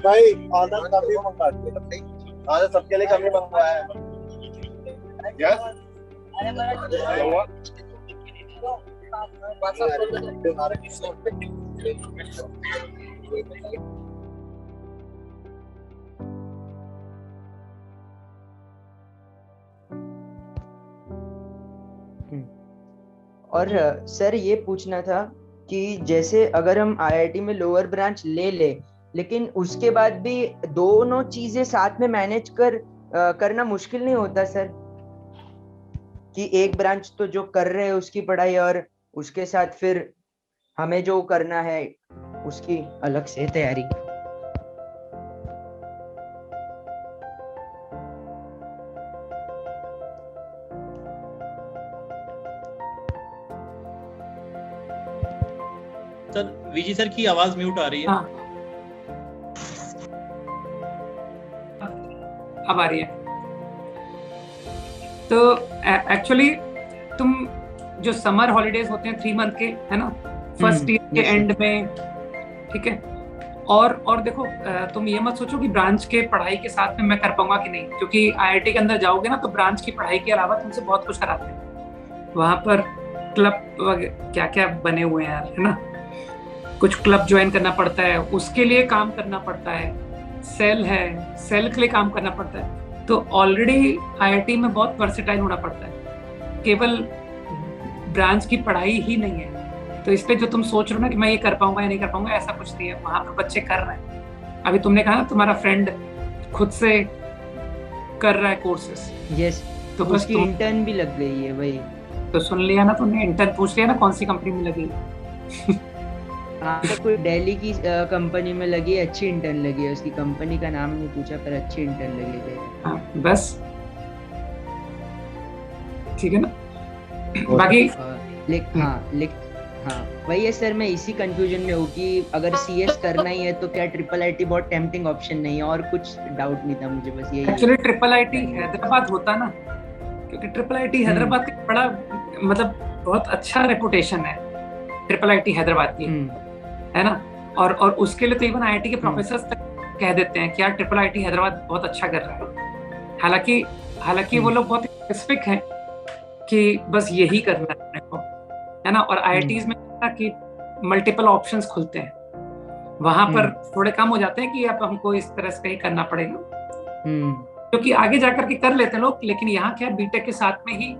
भाई ऑर्डर कभी मंगवाते आज सबके लिए कभी मंगवाया है यस और सर ये पूछना था कि जैसे अगर हम आईआईटी में लोअर ब्रांच ले ले, लेकिन उसके बाद भी दोनों चीजें साथ में मैनेज करना मुश्किल नहीं होता सर, कि एक ब्रांच तो जो कर रहे हैं उसकी पढ़ाई और उसके साथ फिर हमें जो करना है उसकी अलग से तैयारी? सर वीजी सर की आवाज म्यूट आ रही है। अब आ रही है। तो एक्चुअली तुम जो समर हॉलीडेज होते हैं 3 मंथ के, है ना, फर्स्ट ईयर के एंड में, ठीक है, और देखो तुम ये मत सोचो कि ब्रांच के पढ़ाई के साथ में मैं कर पाऊंगा कि नहीं, क्योंकि आईआईटी के अंदर जाओगे ना तो ब्रांच की पढ़ाई के अलावा तुमसे बहुत कुछ कराते हैं। वहां पर क्लब क्या क्या बने हुए हैं यार, है ना, कुछ क्लब ज्वाइन करना पड़ता है, उसके लिए काम करना पड़ता है, सेल है, सेल के लिए काम करना पड़ता है। तो ऑलरेडी आईआईटी में बहुत वर्सेटाइल होना पड़ता है, केवल ब्रांच की पढ़ाई ही नहीं है। तो इस पे जो तुम सोच रहे हो ना कि मैं ये कर पाऊंगा या नहीं कर पाऊंगा, ऐसा कुछ नहीं है, वहां पर बच्चे कर रहे हैं। अभी तुमने कहा ना तुम्हारा फ्रेंड खुद से कर रहा है कोर्सेस, यस, तो बस इंटर्न भी लग गई है। वही तो सुन लिया ना तुमने, इंटर्न पूछ लिया ना कौन सी कंपनी में लगी। हाँ, तो कोई दिल्ली की कंपनी में लगी, अच्छी इंटर्न लगी है, उसकी कंपनी का नाम नहीं पूछा पर अच्छी इंटर्न लगी है। बस ठीक है ना। बाकी हाँ वही है सर, मैं इसी कंफ्यूजन में हूँ कि अगर सीएस करना ही है तो क्या ट्रिपल आईटी बहुत टेम्पटिंग ऑप्शन नहीं है, और कुछ डाउट नहीं था मुझे, बस यही। एक्चुअली ट्रिपल आईटी हैदराबाद होता ना, क्योंकि ट्रिपल आईटी हैदराबाद का बड़ा मतलब बहुत अच्छा रेपुटेशन है ट्रिपल आईटी हैदराबाद की, है ना, और उसके लिए तो इवन आईआईटी के प्रोफेसर्स तक कह देते हैं कि यार ट्रिपल आईटी हैदराबाद बहुत अच्छा कर रहा है। हालांकि वो लोग बहुत स्पेसिफिक हैं कि बस यही करना है अपने को, है ना, और आईआईटीज में ना कि मल्टीपल ऑप्शंस खुलते हैं, वहां पर थोड़े कम हो जाते हैं कि अब हमको इस तरह से ही करना पड़ेगा, क्योंकि आगे जाकर के कर लेते हैं लोग, लेकिन यहाँ क्या बीटेक के साथ में ही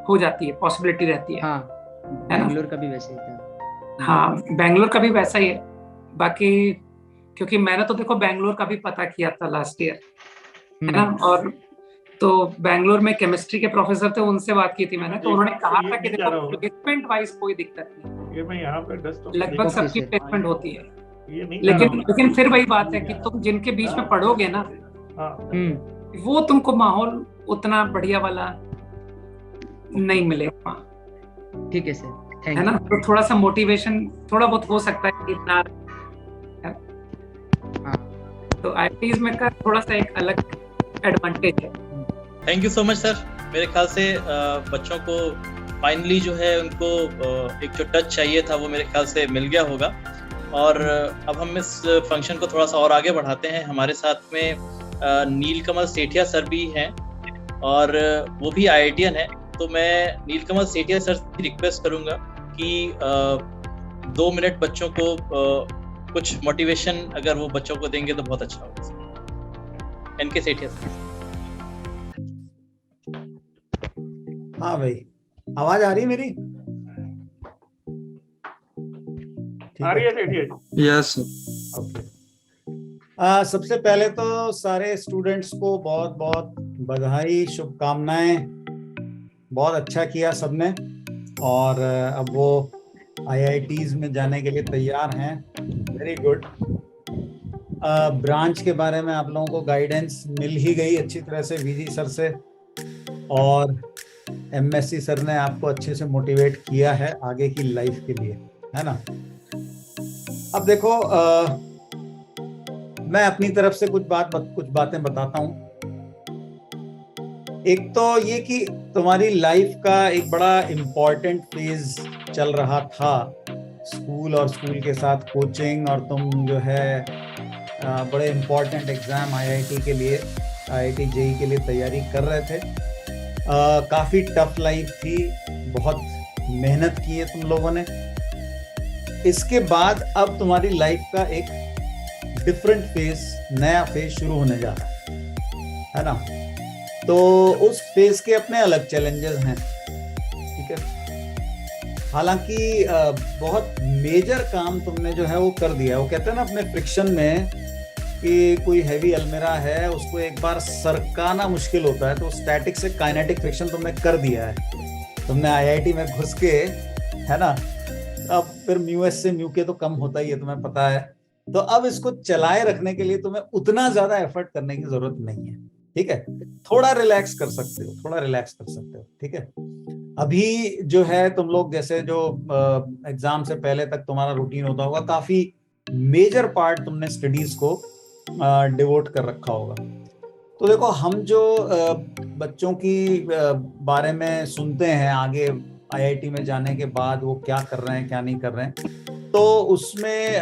हो जाती है, पॉसिबिलिटी रहती है। हाँ, बैंगलोर का भी वैसे ही था। हाँ, बेंगलोर का भी वैसा ही है। बाकी क्योंकि मैंने तो देखो बेंगलोर का भी पता किया था लास्ट ईयर, है ना, और तो बेंगलोर में केमिस्ट्री के प्रोफेसर थे, उनसे बात की थी मैंने, तो उन्होंने कहा था कि देखो प्लेसमेंट वाइज कोई दिक्कत नहीं, ये मैं यहाँ पे लगभग सबकी प्लेसमेंट होती है, ये नहीं लेकिन फिर वही बात है कि तुम जिनके बीच में पढ़ोगे ना, वो तुमको माहौल उतना बढ़िया वाला नहीं मिलेगा। ठीक है सर, है ना, तो थोड़ा सा मोटिवेशन थोड़ा बहुत हो सकता है कि इतना, तो आईआईटीज में का थोड़ा सा एक अलग एडवांटेज है। Thank you so much sir. मेरे ख्याल से बच्चों को फाइनली जो है उनको एक जो टच चाहिए था वो मेरे ख्याल से मिल गया होगा। और अब हम इस फंक्शन को थोड़ा सा और आगे बढ़ाते हैं। हमारे साथ में नीलकमल सेठिया सर भी हैं और वो भी आईआईटीएन है। तो मैं नीलकमल सेठिया सर से रिक्वेस्ट करूंगा कि 2 मिनट बच्चों को कुछ मोटिवेशन अगर वो बच्चों को देंगे तो बहुत अच्छा होगा। NK Sethia sir. हाँ भाई, आवाज आ रही है मेरी? आ रही है सेठिया जी? यस। ओके। सबसे पहले तो सारे स्टूडेंट्स को बहुत बहुत बधाई, शुभकामनाएं। बहुत अच्छा किया सबने और अब वो आईआईटीज में जाने के लिए तैयार हैं। Very good. ब्रांच के बारे में आप लोगों को गाइडेंस मिल ही गई अच्छी तरह से वीजी सर से, और एमएससी सर ने आपको अच्छे से मोटिवेट किया है आगे की लाइफ के लिए, है ना। अब देखो, मैं अपनी तरफ से कुछ बातें बताता हूँ। एक तो ये कि तुम्हारी लाइफ का एक बड़ा इम्पोर्टेंट फेज चल रहा था, स्कूल और स्कूल के साथ कोचिंग, और तुम जो है बड़े इम्पोर्टेंट एग्जाम आईआईटी के लिए, आईआईटी जेईई के लिए तैयारी कर रहे थे। काफ़ी टफ लाइफ थी, बहुत मेहनत की है तुम लोगों ने। इसके बाद अब तुम्हारी लाइफ का एक डिफरेंट फेज, नया फेज शुरू होने जा रहा है ना। तो उस फेज के अपने अलग चैलेंजेस हैं, ठीक है। हालांकि बहुत मेजर काम तुमने जो है वो कर दिया। वो कहते हैं ना अपने फ्रिक्शन में कि कोई हैवी अलमीरा है, उसको एक बार सरकाना मुश्किल होता है, तो स्टैटिक से काइनेटिक फ्रिक्शन तुमने कर दिया है। तुमने आईआईटी में घुस के, है ना, अब फिर म्यूएस से म्यूके तो कम होता ही है, तुम्हें पता है। तो अब इसको चलाए रखने के लिए तुम्हें उतना ज्यादा एफर्ट करने की जरूरत नहीं है, ठीक है। थोड़ा रिलैक्स कर सकते हो, थोड़ा रिलैक्स कर सकते हो, ठीक है। अभी जो है तुम लोग जैसे जो एग्जाम से पहले तक तुम्हारा रूटीन होता होगा, काफी मेजर पार्ट तुमने स्टडीज को डिवोट कर रखा होगा। तो देखो, हम जो बच्चों की बारे में सुनते हैं आगे आईआईटी में जाने के बाद, वो क्या कर रहे हैं क्या नहीं कर रहे हैं, तो उसमें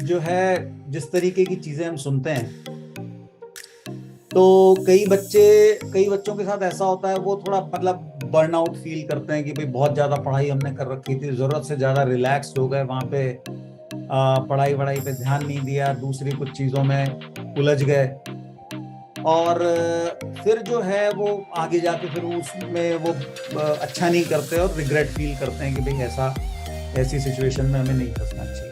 जो है जिस तरीके की चीजें हम सुनते हैं, तो कई बच्चों के साथ ऐसा होता है, वो थोड़ा मतलब बर्नआउट फील करते हैं कि भाई बहुत ज्यादा पढ़ाई हमने कर रखी थी, जरूरत से ज्यादा रिलैक्स हो गए, वहां पे पढ़ाई पे ध्यान नहीं दिया, दूसरी कुछ चीजों में उलझ गए, और फिर जो है वो आगे जाके फिर उसमें वो अच्छा नहीं करते और रिग्रेट फील करते हैं कि भाई ऐसी सिचुएशन में हमें नहीं फंसना चाहिए।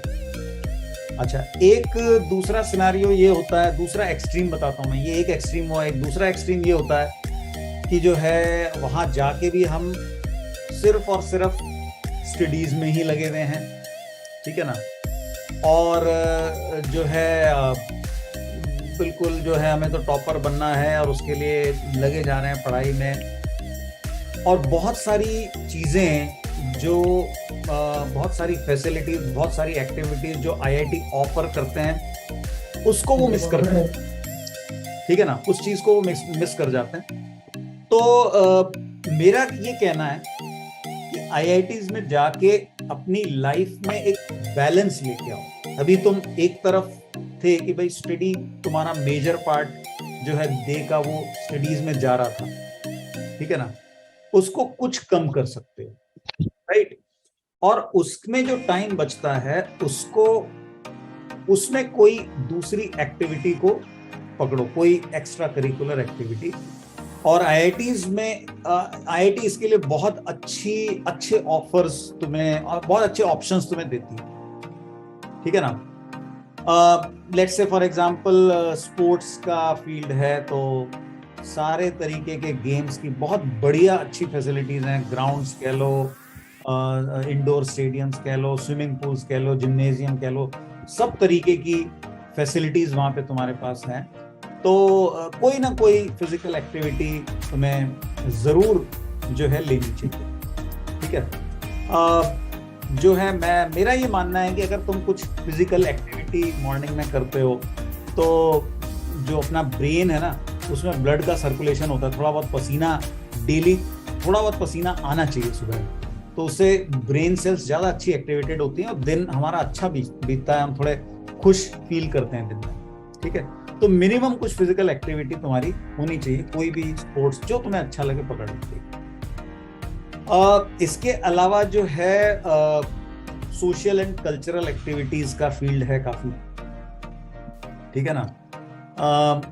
अच्छा, एक दूसरा सिनेरियो ये होता है, दूसरा एक्सट्रीम बताता हूँ मैं। ये एक एक्सट्रीम हुआ, एक दूसरा एक्सट्रीम ये होता है कि जो है वहाँ जाके भी हम सिर्फ और सिर्फ स्टडीज में ही लगे हुए हैं, ठीक है ना, और जो है बिल्कुल जो है हमें तो टॉपर बनना है और उसके लिए लगे जा रहे हैं पढ़ाई में। और बहुत सारी चीज़ें जो बहुत सारी फैसिलिटीज, बहुत सारी एक्टिविटीज जो आईआईटी ऑफर करते हैं, उसको वो मिस करते हैं, ठीक है ना, उस चीज़ को वो मिस कर जाते हैं। तो मेरा ये कहना है कि आईआईटीज में जाके अपनी लाइफ में एक बैलेंस लेके आओ। अभी तुम एक तरफ थे कि भाई स्टडी तुम्हारा मेजर पार्ट जो है डे का वो स्टडीज में जा रहा था, ठीक है ना, उसको कुछ कम कर सकते हो, राइट। और उसमें जो टाइम बचता है उसको, उसमें कोई दूसरी एक्टिविटी को पकड़ो, कोई एक्स्ट्रा करिकुलर एक्टिविटी और IITs में IIT इसके लिए बहुत अच्छे ऑफर्स तुम्हें और बहुत अच्छे ऑप्शंस तुम्हें देती है, ठीक है ना। Let's say for example sports का फील्ड है तो सारे तरीके के गेम्स की बहुत बढ़िया अच्छी फैसिलिटीज हैं, ग्राउंड्स कह लो, इंडोर स्टेडियम्स कह लो, स्विमिंग पूल्स कह लो, जिम्नेजियम कह लो, सब तरीके की फैसिलिटीज वहाँ पे तुम्हारे पास हैं। तो कोई ना कोई फिजिकल एक्टिविटी तुम्हें जरूर जो है लेनी चाहिए, ठीक है। जो है मेरा ये मानना है कि अगर तुम कुछ फिजिकल एक्टिविटी मॉर्निंग में करते हो तो जो अपना ब्रेन है ना उसमें ब्लड का सर्कुलेशन होता है, थोड़ा बहुत पसीना डेली, थोड़ा बहुत पसीना आना चाहिए सुबह, तो उससे ब्रेन सेल्स ज़्यादा अच्छी एक्टिवेटेड होती हैं और दिन हमारा अच्छा बीतता है, हम थोड़े खुश फील करते हैं दिन में, ठीक है। तो मिनिमम कुछ फिजिकल एक्टिविटी तुम्हारी होनी चाहिए, कोई भी स्पोर्ट्स जो तुम्हें अच्छा लगे पकड़ लीजिए। इसके अलावा जो है सोशल एंड कल्चरल एक्टिविटीज का फील्ड है काफी, ठीक है ना।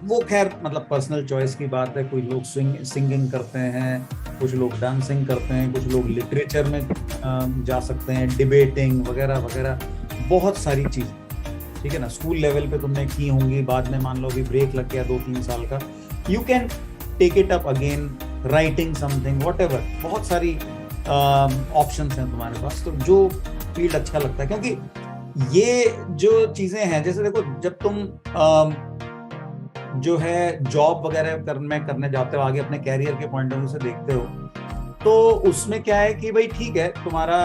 वो खैर मतलब पर्सनल चॉइस की बात है, कोई लोग सिंगिंग करते हैं, कुछ लोग डांसिंग करते हैं, कुछ लोग लिटरेचर में जा सकते हैं, डिबेटिंग वगैरह वगैरह, बहुत सारी चीज़, ठीक है ना। स्कूल लेवल पे तुमने की होंगी, बाद में मान लो अभी ब्रेक लग गया 2-3 साल का, you can take it up again, writing something whatever, बहुत सारी ऑप्शंस हैं तुम्हारे पास, तो जो फील्ड अच्छा लगता है। क्योंकि ये जो चीज़ें हैं, जैसे देखो जब तुम जो है जॉब वगैरह करने जाते हो, आगे अपने कैरियर के पॉइंट ऑफ व्यू से देखते हो, तो उसमें क्या है कि भाई ठीक है तुम्हारा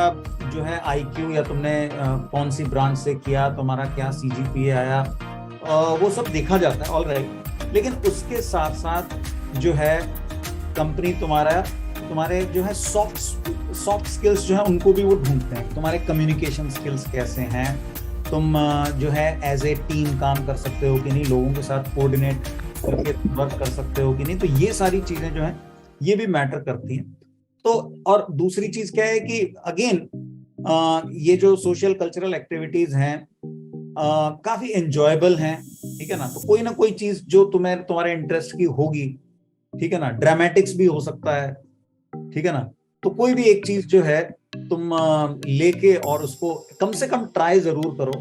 जो है IQ या तुमने कौन सी ब्रांच से किया, तुम्हारा क्या CGPA आया, वो सब देखा जाता है, ऑल राइट। लेकिन उसके साथ साथ जो है कंपनी तुम्हारे जो है सॉफ्ट स्किल्स जो है उनको भी वो ढूंढते हैं, तुम्हारे कम्युनिकेशन स्किल्स कैसे हैं, तुम जो है एज ए टीम काम कर सकते हो कि नहीं, लोगों के साथ कोऑर्डिनेट करके वर्क कर सकते हो कि नहीं, तो ये सारी चीजें जो हैं ये भी मैटर करती हैं। तो और दूसरी चीज क्या है कि अगेन ये जो सोशल कल्चरल एक्टिविटीज हैं काफी एंजॉयबल हैं, ठीक है ना। तो कोई ना कोई चीज जो तुम्हारे इंटरेस्ट की होगी, ठीक है ना, ड्रामेटिक्स भी हो सकता है, ठीक है ना। तो कोई भी एक चीज जो है तुम लेके और उसको कम से कम ट्राई जरूर करो,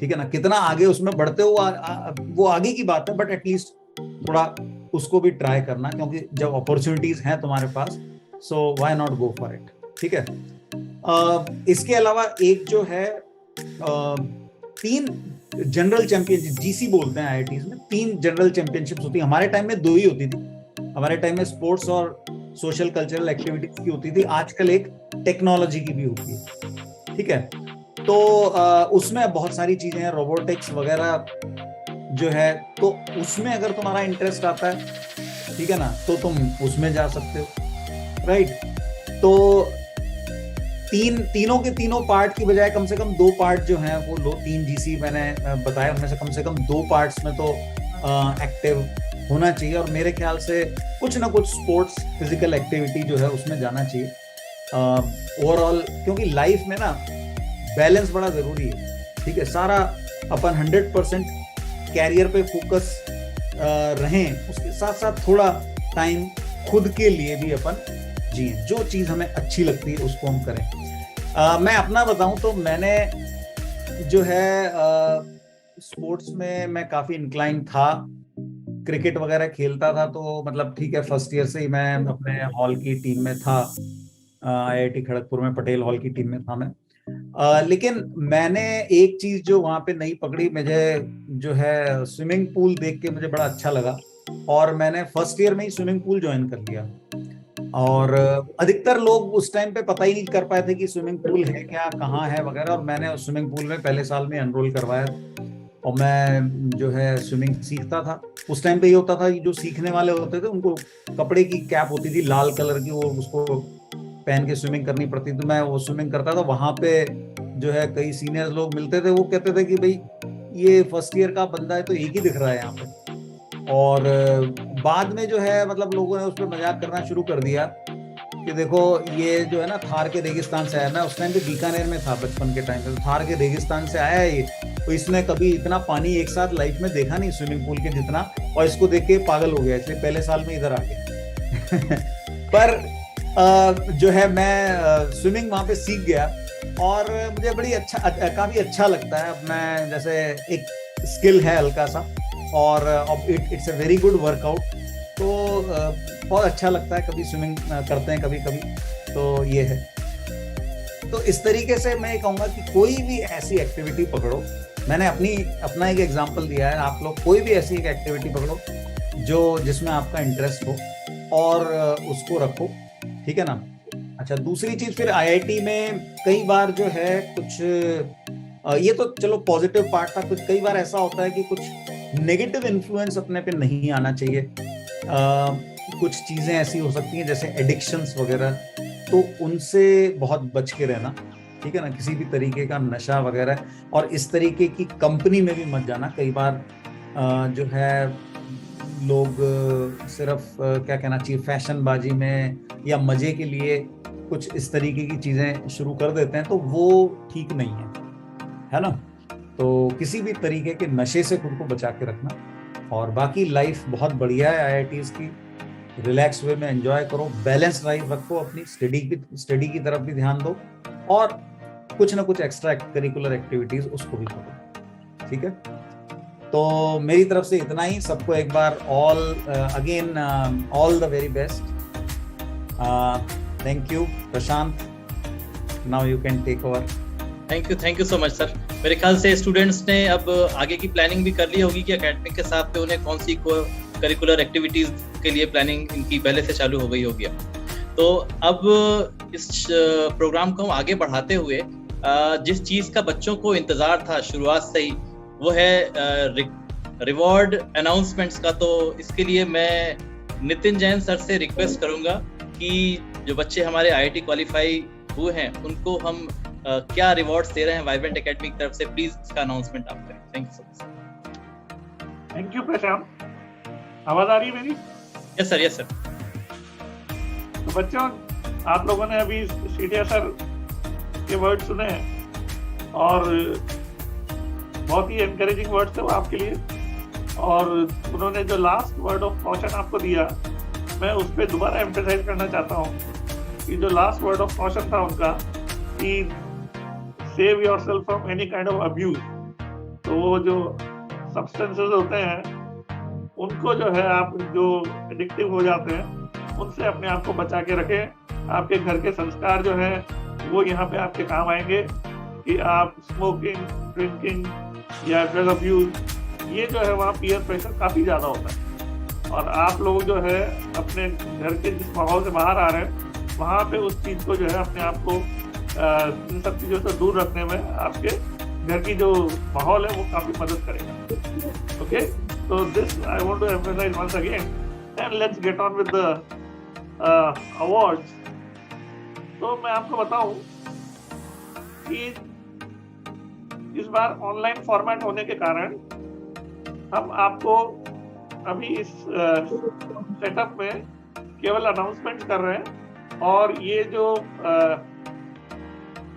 ठीक है ना। कितना आगे उसमें बढ़ते हो वो आगे की बात है, बट एटलीस्ट थोड़ा उसको भी ट्राई करना, क्योंकि जब अपॉर्चुनिटीज हैं तुम्हारे पास, so why not go for it, ठीक है। इसके अलावा एक जो है 3 जनरल चैंपियनशिप, GC बोलते हैं IITs में, 3 जनरल चैंपियनशिप्स होती है। हमारे टाइम में 2 ही होती थी, हमारे टाइम में स्पोर्ट्स और सोशल कल्चरल एक्टिविटीज की होती थी, आजकल एक टेक्नोलॉजी की भी होती है, ठीक है। तो उसमें बहुत सारी चीजें हैं, रोबोटिक्स वगैरह जो है, तो उसमें अगर तुम्हारा इंटरेस्ट आता है, ठीक है ना, तो तुम उसमें जा सकते हो, राइट। तो तीनों के तीनों पार्ट की बजाय कम से कम 2 पार्ट जो हैं वो 3 GC मैंने बताया, उनमें से कम 2 पार्ट्स में तो एक्टिव होना चाहिए, और मेरे ख्याल से कुछ ना कुछ स्पोर्ट्स फिजिकल एक्टिविटी जो है उसमें जाना चाहिए ओवरऑल, क्योंकि लाइफ में ना बैलेंस बड़ा जरूरी है, ठीक है। सारा अपन 100% कैरियर पे फोकस रहें, उसके साथ साथ थोड़ा टाइम खुद के लिए भी अपन जिए, जो चीज़ हमें अच्छी लगती है उसको हम करें। मैं अपना बताऊं तो मैंने जो है स्पोर्ट्स में मैं काफ़ी इंक्लाइन था, क्रिकेट वगैरह खेलता था, तो मतलब ठीक है फर्स्ट ईयर से ही मैं अपने हॉल की टीम में था, IIT खड़गपुर में पटेल हॉल की टीम में था मैं। लेकिन मैंने एक चीज जो वहाँ पे नहीं पकड़ी, मुझे जो है स्विमिंग पूल देख के मुझे बड़ा अच्छा लगा, और मैंने फर्स्ट ईयर में ही स्विमिंग पूल ज्वाइन कर लिया। और अधिकतर लोग उस टाइम पे पता ही नहीं कर पाए थे कि स्विमिंग पूल है क्या, कहाँ है वगैरह, और मैंने उस स्विमिंग पूल में पहले साल में एनरोल करवाया और मैं जो है स्विमिंग सीखता था। उस टाइम पे ये होता था कि जो सीखने वाले होते थे उनको कपड़े की कैप होती थी लाल कलर की, वो उसको पहन के स्विमिंग करनी पड़ती थी। मैं वो स्विमिंग करता था, वहाँ पे जो है कई सीनियर लोग मिलते थे, वो कहते थे कि भाई ये फर्स्ट ईयर का बंदा है तो एक ही दिख रहा है यहाँ पे। और बाद में जो है मतलब लोगों ने उस पर मजाक करना शुरू कर दिया कि देखो ये जो है ना थार के रेगिस्तान से आया, मैं उस टाइम पे बीकानेर में था बचपन के टाइम पे, तो थार के रेगिस्तान से आया है ये, तो इसने कभी इतना पानी एक साथ लाइफ में देखा नहीं स्विमिंग पूल के जितना, और इसको देख के पागल हो गया, इसलिए पहले साल में इधर आ गया पर जो है मैं स्विमिंग वहाँ पे सीख गया और मुझे बड़ी काफी अच्छा लगता है। अब मैं जैसे एक स्किल है हल्का सा और it's a very good workout, तो बहुत अच्छा लगता है। कभी स्विमिंग करते हैं कभी कभी, तो ये है। तो इस तरीके से मैं कहूँगा कि कोई भी ऐसी एक्टिविटी पकड़ो, मैंने अपना एक एग्जांपल दिया है, आप लोग कोई भी ऐसी एक एक्टिविटी पकड़ो जिसमें आपका इंटरेस्ट हो और उसको रखो, ठीक है ना। अच्छा, दूसरी चीज फिर आईआईटी में कई बार जो है कुछ ये तो चलो पॉजिटिव पार्ट था, कुछ कई बार ऐसा होता है कि कुछ नेगेटिव इन्फ्लुएंस अपने पे नहीं आना चाहिए। कुछ चीजें ऐसी हो सकती हैं जैसे एडिक्शंस वगैरह, तो उनसे बहुत बच के रहना, ठीक है ना। किसी भी तरीके का नशा वगैरह और इस तरीके की कंपनी में भी मत जाना। कई बार जो है लोग सिर्फ क्या कहना चाहिए, फैशनबाजी में या मजे के लिए कुछ इस तरीके की चीजें शुरू कर देते हैं, तो वो ठीक नहीं है ना। तो किसी भी तरीके के नशे से खुद को बचा के रखना। और बाकी लाइफ बहुत बढ़िया है आईआईटीज की, रिलैक्स वे में एंजॉय करो, बैलेंस लाइफ रखो, अपनी स्टडी की तरफ भी ध्यान दो और कुछ ना कुछ एक्स्ट्रा करिकुलर एक्टिविटीज उसको भी करो, ठीक है। तो मेरी तरफ से इतना ही। सबको एक बार all the very best. Thank you Prashant, now you can take over. Thank you so much sir. मेरे ख्याल से स्टूडेंट्स ने अब आगे की प्लानिंग भी कर ली होगी कि एकेडमिक के साथ में उन्हें कौन सी करिकुलर एक्टिविटीज के लिए प्लानिंग इनकी पहले से चालू हो गई होगी। तो अब इस प्रोग्राम को हम आगे बढ़ाते हुए जिस चीज का बच्चों को इंतजार था शुरुआत से ही, वो है रिवॉर्ड अनाउंसमेंट्स का। तो इसके लिए मैं नितिन जैन सर से रिक्वेस्ट करूंगा कि जो बच्चे हमारे आईआईटी क्वालिफाई हुए हैं उनको हम क्या रिवॉर्ड्स दे रहे हैं वाइब्रेंट एकेडमी की तरफ से, प्लीज इसका अनाउंसमेंट आप करें। Thank you so much. Thank you Prashant. आवाज आ रही है मेरी? Yes sir, yes sir. तो बच्चों, आप लोगों ने अभी सीटिया सर के वर्ड सुने और बहुत ही एनकरेजिंग वर्ड थे वो आपके लिए। और उन्होंने जो लास्ट वर्ड ऑफ कॉशन आपको दिया, मैं उस पर दोबारा एम्फेसाइज करना चाहता हूँ कि जो लास्ट वर्ड ऑफ कॉशन था उनका कि save yourself from any kind of abuse. तो वो जो सब्सटेंसेस होते हैं उनको जो है, आप जो एडिक्टिव हो जाते हैं उनसे अपने आप को बचा के रखें। आपके घर के संस्कार जो है वो यहाँ पे आपके काम आएंगे कि आप स्मोकिंग, ड्रिंकिंग या ड्रग अब्यूज, ये जो है वहाँ पीयर प्रेशर काफ़ी ज़्यादा होता है। और आप लोग जो है अपने घर के जिस माहौल से बाहर आ रहे हैं वहाँ पे उस चीज़ को जो है अपने आप को इन सब चीज़ों से दूर रखने में आपके घर की जो माहौल है वो काफ़ी मदद करेगा। Okay, so this I want to emphasize once again, and let's get on with the awards. तो मैं आपको बताऊं कि इस बार ऑनलाइन फॉर्मेट होने के कारण हम आपको अभी इस सेटअप में केवल अनाउंसमेंट कर रहे हैं और ये जो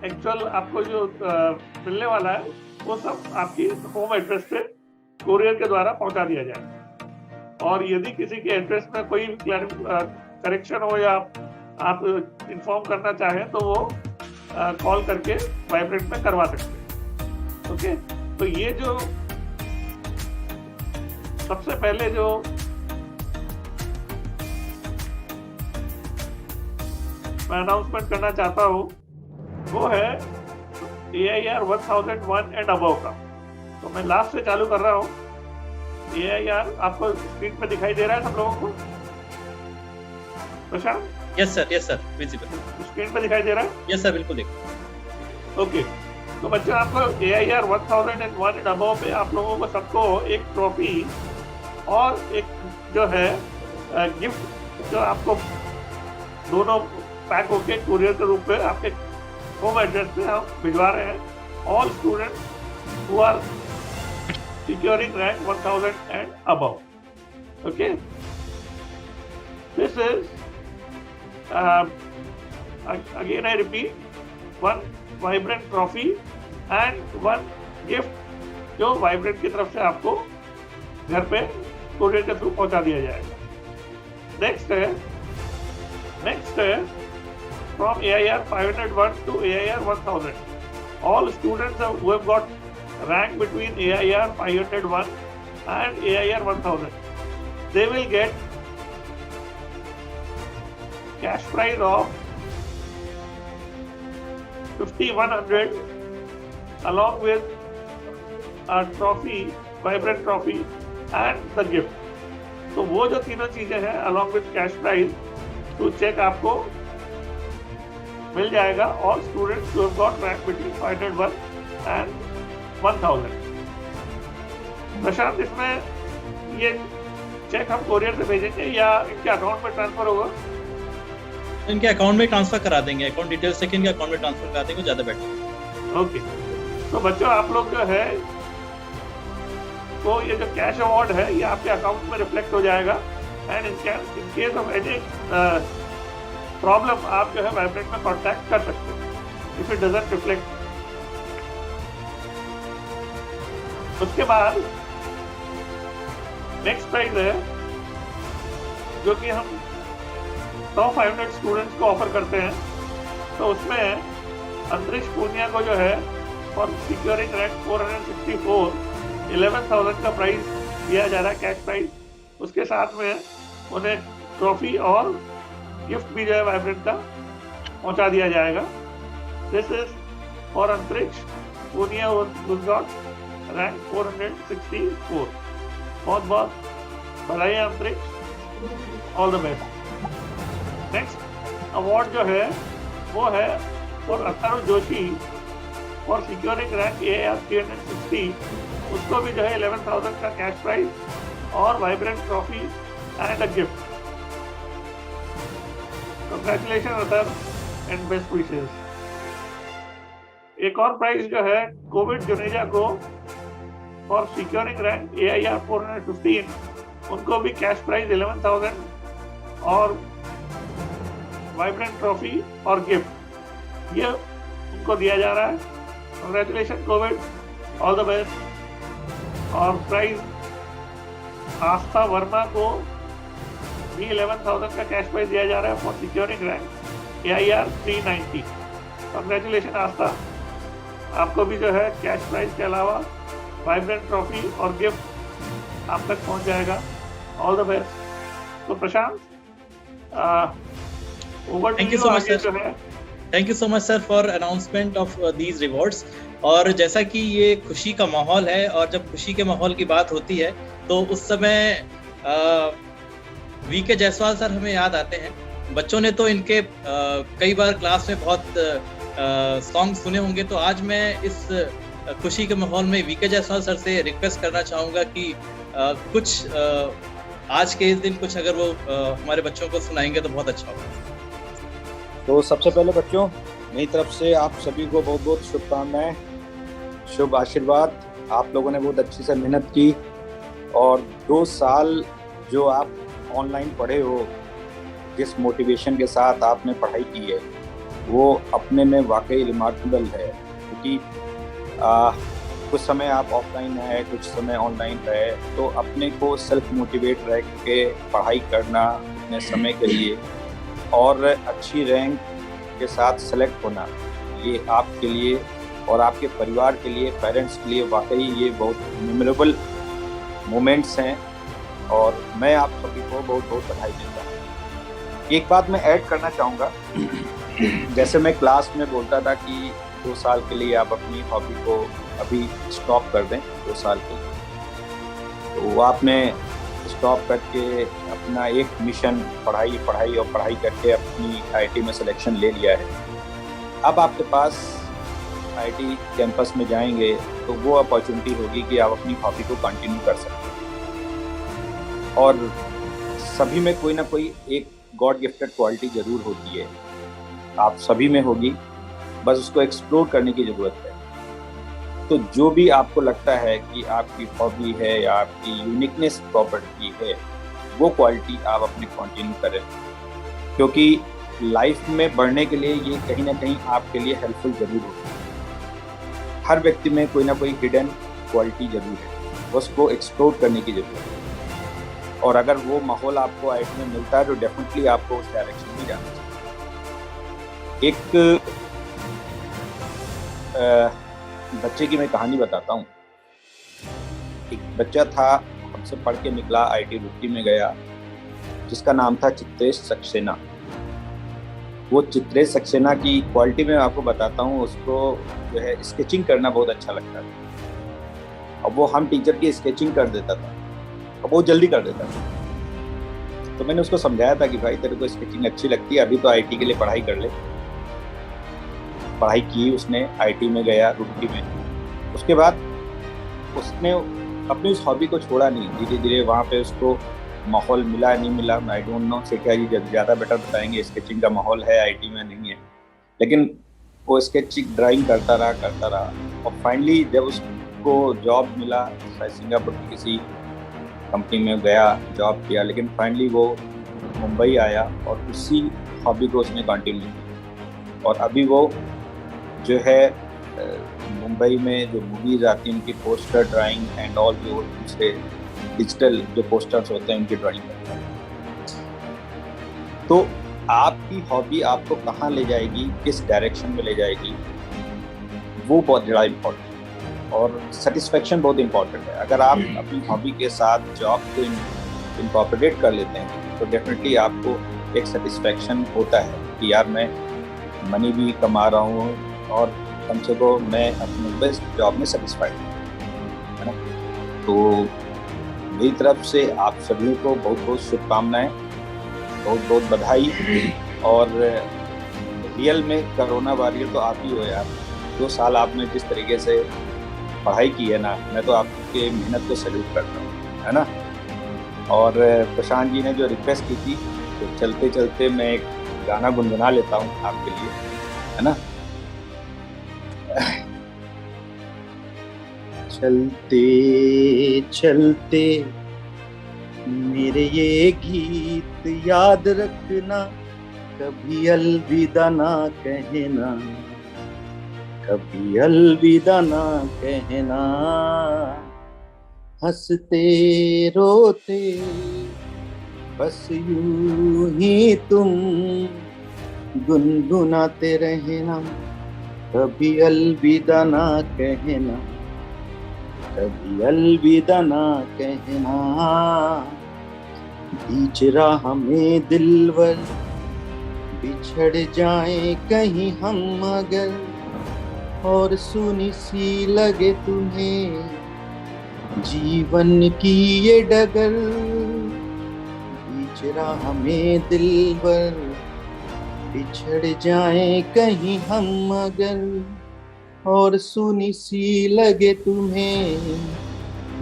एक्चुअल आपको जो मिलने वाला है वो सब आपकी होम एड्रेस पे कोरियर के द्वारा पहुंचा दिया जाए। और यदि किसी के एड्रेस में कोई करेक्शन हो या आप इन्फॉर्म करना चाहें तो वो कॉल करके वाइब्रेंट में करवा सकते हैं। ओके, तो ये जो सबसे पहले जो मैं अनाउंसमेंट करना चाहता हूँ वो है AIR 1001 एंड अबव का। तो मैं लास्ट से चालू कर रहा हूँ। AIR आपको स्क्रीन पे दिखाई दे रहा है सब लोगों को? प्रशांत? यस सर, विजिबल स्क्रीन पे दिखाई दे रहा है? यस सर, बिल्कुल देखो। ओके, तो बच्चों आपको AIR 1001 एंड अबव पे आप लोगों को सबको एक ट्रॉफी और एक जो है गिफ्ट जो आपको दोनों पैक होके कुरियर के रूप में आपके होम एड्रेस पे हम भिजवा रहे हैं। All students who are securing rank 1000 and above. Okay, this is again I repeat, one Vibrant trophy and one gift जो Vibrant की तरफ से आपको घर पे कोरियर के थ्रू पहुंचा दिया जाएगा। नेक्स्ट है Next is from AIR 501 to AIR 1000. All students who have got rank between AIR 501 and AIR 1000, they will get cash prize of 5100 along with a trophy, vibrant trophy and the gift. तो वो जो तीनों चीजें हैं along with cash prize to check आपको मिल जाएगा all students who have got rank between 501 and 1000. प्रशांत, इसमें ये चेक हम कोरियर से भेजेंगे या इनके अकाउंट में ट्रांसफर होगा? इनके अकाउंट में ट्रांसफर करा देंगे, अकाउंट डिटेल्स से इनके अकाउंट में ट्रांसफर करा देंगे, ज़्यादा बेटर। ओके, तो बच्चों आप लोग जो है तो ये जो कैश अवार्ड है ये आपके अकाउंट में रिफ्लेक्ट हो जाएगा and in case of any problem आप जो है वाइब्रेंट में कांटेक्ट कर सकते हैं इफ इट डजंट रिफ्लेक्ट। उसके बाद नेक्स्ट प्राइज है जो कि हम टॉप 500 स्टूडेंट्स को ऑफर करते हैं, तो उसमें अंतरिक्ष पूनिया को जो है फॉर सिक्योरिंग रैंक 464 11,000 का प्राइज दिया जा रहा है, कैश प्राइज। उसके साथ में उन्हें ट्रॉफी और गिफ्ट भी जो है वाइब्रेंट का पहुंचा दिया जाएगा। दिस इज फॉर अंतरिक्ष पूनिया गॉट रैंक 464। बहुत बहुत बधाई अंतरिक्ष, all the best. Next award जो है वो है for Atharva Joshi for securing rank AIR 360। उसको भी जो है 11,000 का कैश प्राइज और vibrant trophy and a gift. Congratulation Atharva and best wishes. एक और प्राइज जो है कोविड जुनेजा को फॉर सिक्योरिंग रैंक AIR 415, उनको भी कैश प्राइज 11,000 और वाइब्रेंट ट्रॉफी और गिफ्ट ये उनको दिया जा रहा है। Congratulation Covid, all the best. और प्राइज आस्था वर्मा को भी 11,000 का कैश प्राइज दिया जा रहा है for securing rank AIR 390। Congratulation Aastha, आपको भी जो है कैश प्राइज के अलावा वाइब्रेंट ट्रॉफी और गिफ्ट आप तक पहुंच जाएगा, ऑल द बेस्ट। तो Prashant, over to you. Thank you so much sir for announcement of these rewards. और जैसा कि ये खुशी का माहौल है और जब खुशी के माहौल की बात होती है तो उस समय VK जायसवाल सर हमें याद आते हैं। बच्चों ने तो इनके कई बार क्लास में बहुत सॉन्ग सुने होंगे, तो आज मैं इस खुशी के माहौल में VK जायसवाल सर से रिक्वेस्ट करना चाहूँगा कि कुछ आज के इस दिन कुछ अगर वो हमारे बच्चों को सुनाएंगे तो बहुत अच्छा होगा। तो सबसे पहले बच्चों मेरी तरफ से आप सभी को बहुत बहुत शुभकामनाएं, शुभ आशीर्वाद। आप लोगों ने बहुत अच्छी से मेहनत की और 2 साल जो आप ऑनलाइन पढ़े हो, जिस मोटिवेशन के साथ आपने पढ़ाई की है वो अपने में वाकई रिमार्केबल है। क्योंकि कुछ समय आप ऑफलाइन रहे, कुछ समय ऑनलाइन रहे, तो अपने को सेल्फ मोटिवेट रह के पढ़ाई करना अपने समय के लिए और अच्छी रैंक के साथ सेलेक्ट होना, ये आपके लिए और आपके परिवार के लिए, पेरेंट्स के लिए वाकई ये बहुत मेमोरेबल मोमेंट्स हैं और मैं आप सभी को बहुत बहुत बधाई देता हूँ। एक बात मैं ऐड करना चाहूँगा, जैसे मैं क्लास में बोलता था कि 2 साल के लिए आप अपनी हॉबी को अभी स्टॉप कर दें, 2 साल के लिए, तो वो आपने स्टॉप करके अपना एक मिशन पढ़ाई करके अपनी IIT में सिलेक्शन ले लिया है। अब आपके पास IIT कैंपस में जाएंगे तो वो अपॉर्चुनिटी होगी कि आप अपनी हॉबी को कंटिन्यू कर सकते हैं और सभी में कोई ना कोई एक गॉड गिफ्टेड क्वालिटी ज़रूर होती है, आप सभी में होगी, बस उसको एक्सप्लोर करने की ज़रूरत है। तो जो भी आपको लगता है कि आपकी हॉबी है या आपकी यूनिकनेस प्रॉपर्टी है, वो क्वालिटी आप अपने कंटिन्यू करें, क्योंकि लाइफ में बढ़ने के लिए ये कहीं ना कहीं आपके लिए हेल्पफुल ज़रूर होती है। हर व्यक्ति में कोई ना कोई हिडन क्वालिटी ज़रूर है, बस को एक्सप्लोर करने की ज़रूरत है। और अगर वो माहौल आपको आईटी में मिलता है तो डेफिनेटली आपको उस डायरेक्शन में जाना चाहिए। एक बच्चे की मैं कहानी बताता हूँ। एक बच्चा था, हमसे पढ़ के निकला, आईटी रुड़की में गया, जिसका नाम था चित्रेश सक्सेना। वो चित्रेश सक्सेना की क्वालिटी में आपको बताता हूँ, उसको जो है स्केचिंग करना बहुत अच्छा लगता था। अब वो हम टीचर की स्केचिंग कर देता था, अब वो जल्दी कर देता था। तो मैंने उसको समझाया था कि भाई तेरे को स्केचिंग अच्छी लगती है, अभी तो आईटी के लिए पढ़ाई कर ले। पढ़ाई की उसने, आईटी में गया रुड़की में। उसके बाद उसने अपनी उस हॉबी को छोड़ा नहीं। धीरे धीरे वहाँ पे उसको माहौल मिला, नहीं मिला, आई डोंट नो, सेठिया जी ज़्यादा बेटर बताएंगे। स्केचिंग का माहौल है, आईटी में नहीं है, लेकिन वो स्केचिंग ड्राइंग करता रहा और फाइनली जब उसको जॉब मिला, सिंगापुर की किसी कंपनी में गया, जॉब किया, लेकिन फाइनली वो मुंबई आया और उसी हॉबी को उसने कंटिन्यू किया। और अभी वो जो है मुंबई में जो मूवीज़ आती हैं उनकी पोस्टर ड्राइंग एंड ऑल, जो दूसरे डिजिटल जो पोस्टर्स होते हैं उनकी ड्राइंग करता है। तो आपकी हॉबी आपको कहाँ ले जाएगी, किस डायरेक्शन में ले जाएगी, वो बहुत ज़्यादा इम्पोर्टेंट है। और सेटिस्फेक्शन बहुत इम्पोर्टेंट है। अगर आप अपनी हॉबी के साथ जॉब को इनकॉर्पोरेट कर लेते हैं तो डेफिनेटली आपको एक सेटिस्फेक्शन होता है कि यार मैं मनी भी कमा रहा हूँ और कम से कम मैं अपने बेस्ट जॉब में सेटिस्फाइड हूँ, है ना। तो मेरी तरफ से आप सभी को बहुत बहुत शुभकामनाएं, बहुत बहुत बधाई। और रियल में कोरोना वॉरियर तो आप ही हो यार। 2 साल आपने जिस तरीके से पढ़ाई की है ना, मैं तो आपके मेहनत को सैल्यूट करता हूँ, है ना। और प्रशांत जी ने जो रिक्वेस्ट की थी, तो चलते चलते मैं एक गाना गुनगुना लेता हूँ आपके लिए, है ना। चलते चलते मेरे ये गीत याद रखना, कभी अलविदा ना कहना, कभी अलविदा ना कहना। हंसते रोते बस यूं ही तुम गुनगुनाते रहना, कभी अलविदा ना कहना, कभी अलविदा ना कहना। बीच राह में दिलवर बिछड़ जाए कहीं हम अगर, और सुनी सी लगे तुम्हें जीवन की ये डगर। बीच राह में दिलवर बिछड़ जाए कहीं हम अगर, और सुनी सी लगे तुम्हें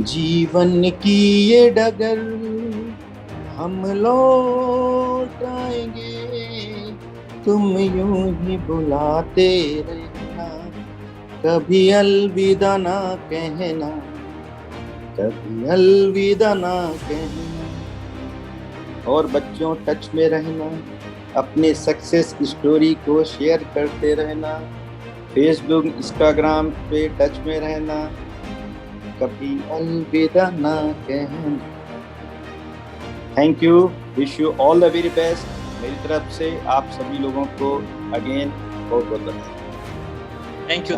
जीवन की ये डगर। हम लौट आएंगे तुम यूं ही बुलाते रहना, कभी अलविदा ना कहना, कभी अलविदा ना कहना। और बच्चों टच में रहना, अपने सक्सेस स्टोरी को शेयर करते रहना, फेसबुक इंस्टाग्राम पे टच में रहना, कभी अलविदा ना कहना। Thank you, wish you all the very best. मेरी तरफ से आप सभी लोगों को अगेन बहुत बहुत धन्यवाद।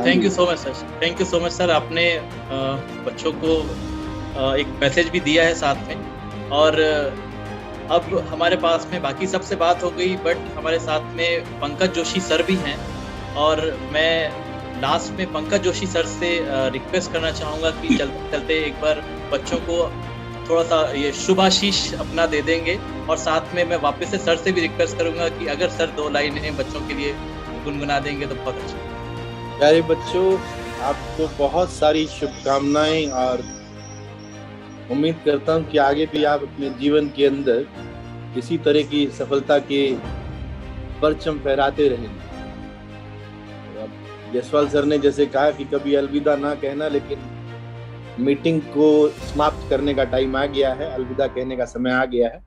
Thank you so much sir, thank you so much sir. आपने बच्चों को एक मैसेज भी दिया है साथ में। और अब हमारे पास में बाकी सबसे बात हो गई, बट हमारे साथ में पंकज जोशी सर भी हैं। और मैं लास्ट में पंकज जोशी सर से रिक्वेस्ट करना चाहूँगा कि चलते चलते एक बार बच्चों को थोड़ा सा ये शुभाशीष अपना दे देंगे। और साथ में मैं वापस से सर से भी रिक्वेस्ट करूँगा कि अगर सर 2 लाइनें बच्चों के लिए गुनगुना देंगे तो बहुत अच्छा। प्यारे बच्चों, आपको बहुत सारी शुभकामनाएं और उम्मीद करता हूं कि आगे भी आप अपने जीवन के अंदर इसी तरह की सफलता के परचम फहराते रहेंगे। जसवाल सर ने जैसे कहा कि कभी अलविदा ना कहना, लेकिन मीटिंग को समाप्त करने का टाइम आ गया है, अलविदा कहने का समय आ गया है।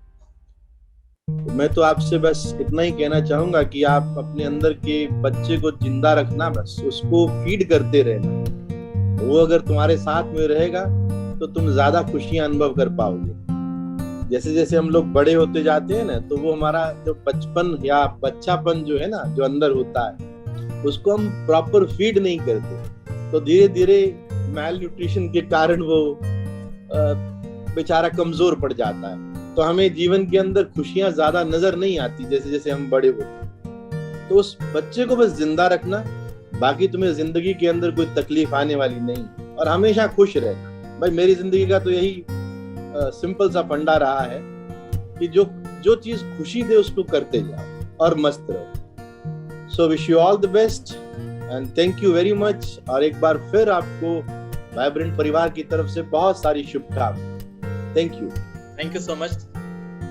तो मैं तो आपसे बस इतना ही कहना चाहूंगा कि आप अपने अंदर के बच्चे को जिंदा रखना, बस उसको फीड करते रहना। वो अगर तुम्हारे साथ में रहेगा तो तुम ज्यादा खुशियां अनुभव कर पाओगे। जैसे जैसे हम लोग बड़े होते जाते हैं ना, तो वो हमारा जो बचपन या बच्चापन जो है ना, जो अंदर होता है, उसको हम प्रॉपर फीड नहीं करते, तो धीरे धीरे मैल न्यूट्रिशन के कारण वो बेचारा कमजोर पड़ जाता है। तो हमें जीवन के अंदर खुशियां ज्यादा नजर नहीं आती जैसे जैसे हम बड़े होते। तो उस बच्चे को बस जिंदा रखना, बाकी तुम्हें जिंदगी के अंदर कोई तकलीफ आने वाली नहीं, और हमेशा खुश रहना। भाई मेरी जिंदगी का तो यही सिंपल सा फंडा रहा है कि जो चीज खुशी दे उसको करते जाओ और मस्त रहो। So wish you all the best and thank you very much. और एक बार फिर आपको वाइब्रेंट परिवार की तरफ से बहुत सारी शुभकामनाएं। Thank you. Thank you so much,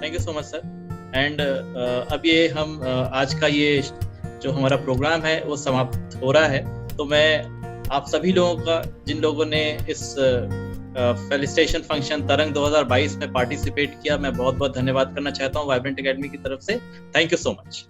thank you so much sir. And अब ये हम आज का ये जो हमारा प्रोग्राम है वो समाप्त हो रहा है। तो मैं आप सभी लोगों का, जिन लोगों ने इस फेलिसिटेशन फंक्शन तरंग 2022 में पार्टिसिपेट किया, मैं बहुत बहुत धन्यवाद करना चाहता हूँ वाइब्रेंट एकेडमी की तरफ से। Thank you so much.